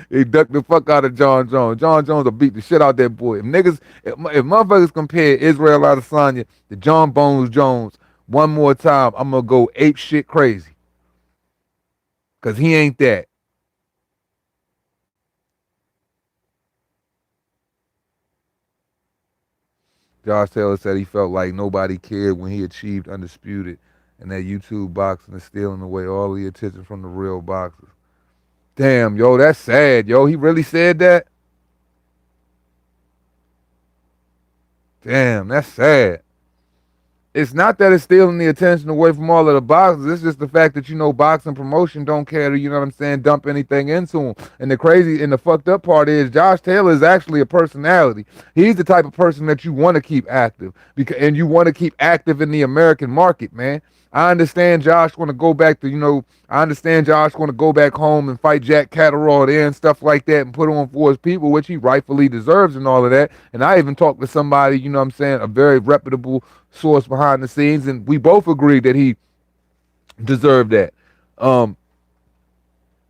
He ducked the fuck out of John Jones. John Jones will beat the shit out that boy. If motherfuckers compare Israel Adesanya to John Bones Jones one more time, I'm gonna go ape shit crazy. Cause he ain't that. Josh Taylor said he felt like nobody cared when he achieved undisputed, and that YouTube boxing is stealing away all the attention from the real boxers. Damn, yo, that's sad, yo. He really said that? Damn, that's sad. It's not that it's stealing the attention away from all of the boxers. It's just the fact that, you know, boxing promotion don't care to, you know what I'm saying, dump anything into them. And the crazy and the fucked up part is Josh Taylor is actually a personality. He's the type of person that you want to keep active and you want to keep active in the American market, man. I understand Josh want to go back to, you know, I understand Josh want to go back home and fight Jack Catterall there and stuff like that and put on for his people, which he rightfully deserves and all of that. And I even talked to somebody, you know what I'm saying, a very reputable source behind the scenes, and we both agreed that he deserved that. But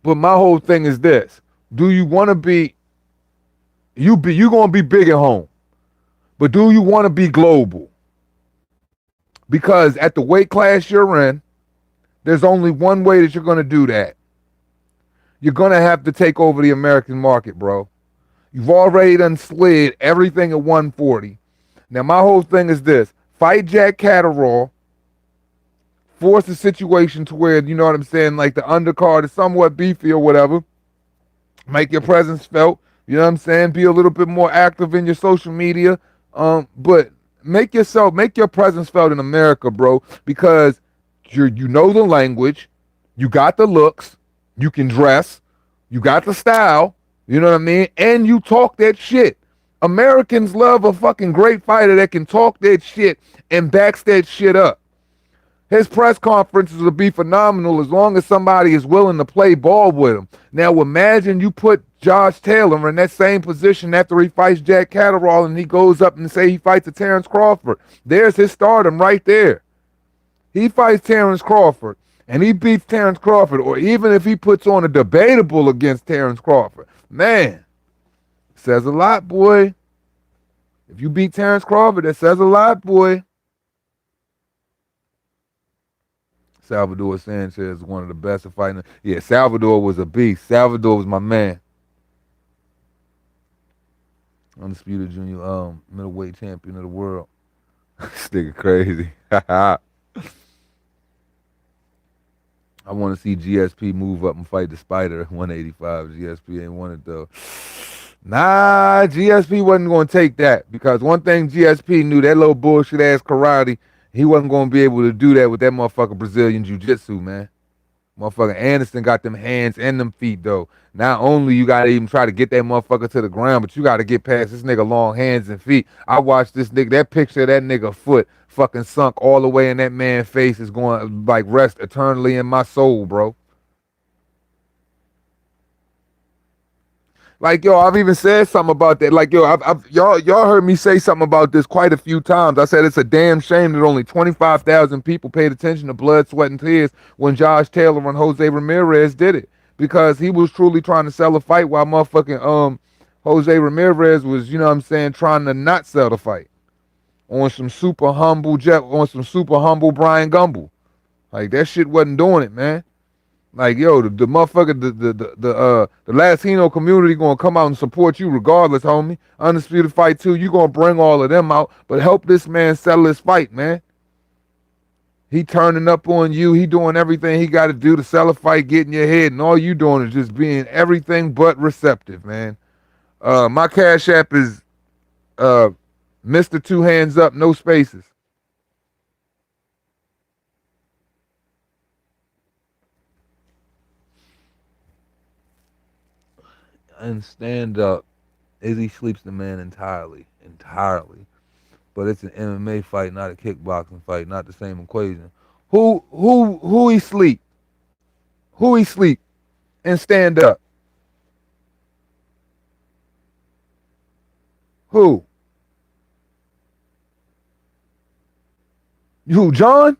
my whole thing is this: do you want to be you gonna be big at home, but do you want to be global? Because at the weight class you're in, there's only one way that you're gonna do that. You're gonna have to take over the American market, bro. You've already done slid everything at 140. Now my whole thing is this: fight Jack Catterall, force a situation to where, you know what I'm saying, like the undercard is somewhat beefy or whatever. Make your presence felt, you know what I'm saying? Be a little bit more active in your social media. But make your presence felt in America, bro, because you know the language, you got the looks, you can dress, you got the style, you know what I mean? And you talk that shit. Americans love a fucking great fighter that can talk that shit and backs that shit up. His press conferences will be phenomenal as long as somebody is willing to play ball with him. Now imagine you put Josh Taylor in that same position after he fights Jack Catterall and he goes up and say he fights a Terrence Crawford. There's his stardom right there. He fights Terrence Crawford and he beats Terrence Crawford, or even if he puts on a debatable against Terrence Crawford, man, says a lot, boy. If you beat Terrence Crawford, that says a lot, boy. Salvador Sanchez is one of the best at fighting. Yeah, Salvador was a beast. Salvador was my man. Undisputed junior middleweight champion of the world. This nigga crazy. I want to see GSP move up and fight the Spider at 185. GSP ain't want it though. Nah, GSP wasn't going to take that because one thing GSP knew, that little bullshit ass karate, he wasn't going to be able to do that with that motherfucking Brazilian jiu-jitsu, man. Motherfucker Anderson got them hands and them feet, though. Not only you got to even try to get that motherfucker to the ground, but you got to get past this nigga long hands and feet. I watched this nigga, that picture of that nigga foot fucking sunk all the way in that man's face is going like rest eternally in my soul, bro. Like, yo, I've even said something about that. Like, yo, y'all heard me say something about this quite a few times. I said it's a damn shame that only 25,000 people paid attention to Blood, Sweat, and Tears when Josh Taylor and Jose Ramirez did it. Because he was truly trying to sell a fight while motherfucking Jose Ramirez was, you know what I'm saying, trying to not sell the fight. On some super humble Brian Gumble. Like, that shit wasn't doing it, man. Like, yo, the motherfucker, the Latino community gonna come out and support you regardless, homie. Undisputed Fight 2, you gonna bring all of them out, but help this man settle his fight, man. He turning up on you. He doing everything he got to do to sell a fight, get in your head, and all you doing is just being everything but receptive, man. My Cash App is Mr. Two Hands Up, no spaces. And stand up, Izzy sleeps the man entirely. But it's an MMA fight, not a kickboxing fight, not the same equation. Who he sleep? Who he sleep and stand up? Who? Who, John?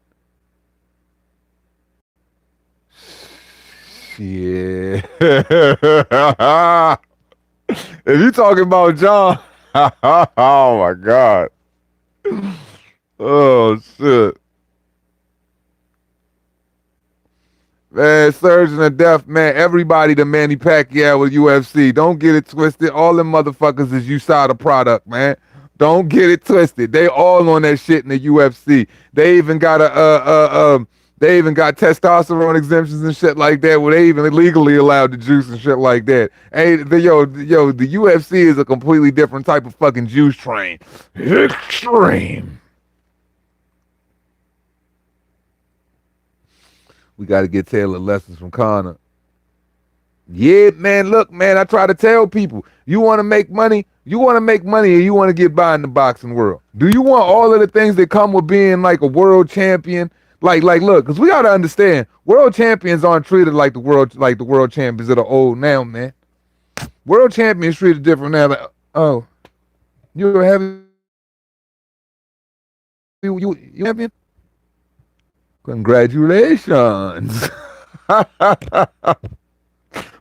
Yeah. If you talking about John, oh my God. Oh shit. Man, Surgeon of Death, man. Everybody the Manny Pacquiao with UFC. Don't get it twisted. All them motherfuckers is USADA product, man. Don't get it twisted. They all on that shit in the UFC. They even got they even got testosterone exemptions and shit like that, where they even legally allowed the juice and shit like that. Hey, the UFC is a completely different type of fucking juice train. Extreme. We got to get Taylor lessons from Connor. Yeah, man, look, man, I try to tell people, you want to make money, or you want to get by in the boxing world. Do you want all of the things that come with being like a world champion? Like, look, because we got to understand, world champions aren't treated like the world champions that are old now, man. World champions treated different now. Like, oh, you're a heavy, you champion? Congratulations.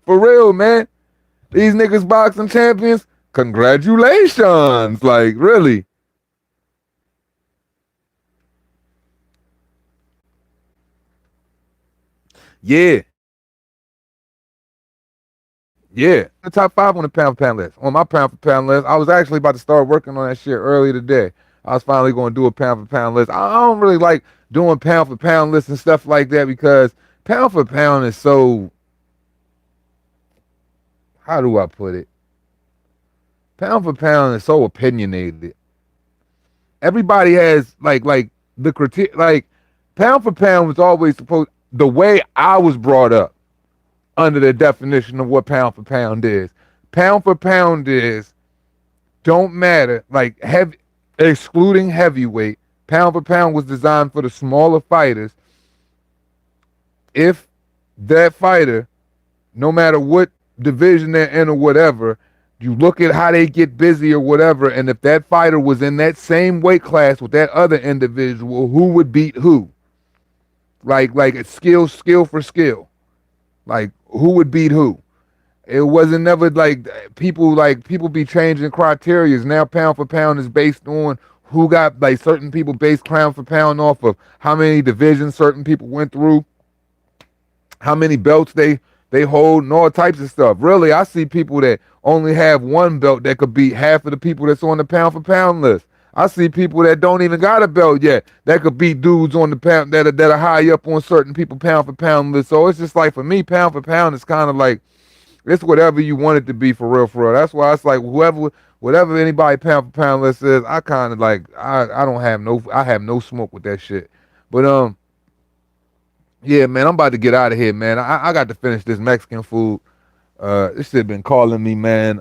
For real, man. These niggas boxing champions, congratulations. Like, really. Yeah. Yeah. The top 5 on the pound for pound list. On my pound for pound list, I was actually about to start working on that shit earlier today. I was finally going to do a pound for pound list. I don't really like doing pound for pound lists and stuff like that because pound for pound is so, how do I put it? Pound for pound is so opinionated. Everybody has like the critique. Like, pound for pound was always supposed, the way I was brought up under the definition of what pound for pound is. Pound for pound is, don't matter, like excluding heavyweight, pound for pound was designed for the smaller fighters. If that fighter, no matter what division they're in or whatever, you look at how they get busy or whatever, and if that fighter was in that same weight class with that other individual, who would beat who? Like it's skill for skill. Like, who would beat who? It wasn't never like people be changing criterias. Now pound for pound is based on who got like certain people based pound for pound off of how many divisions certain people went through, how many belts they hold, and all types of stuff. Really, I see people that only have one belt that could beat half of the people that's on the pound for pound list. I see people that don't even got a belt yet that could beat dudes on the pound that are high up on certain people pound for pound list. So it's just like for me, pound for pound is kind of like it's whatever you want it to be for real, for real. That's why it's like whatever anybody pound for pound list is, I kind of like I don't have no I have no smoke with that shit. But yeah, man, I'm about to get out of here, man. I got to finish this Mexican food. This shit been calling me, man.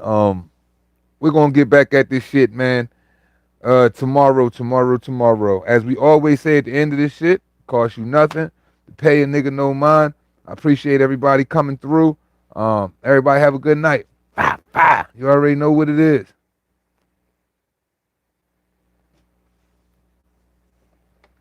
We're gonna get back at this shit, man. Tomorrow. As we always say at the end of this shit, cost you nothing to pay a nigga no mind. I appreciate everybody coming through. Everybody have a good night. Fah, fah. You already know what it is.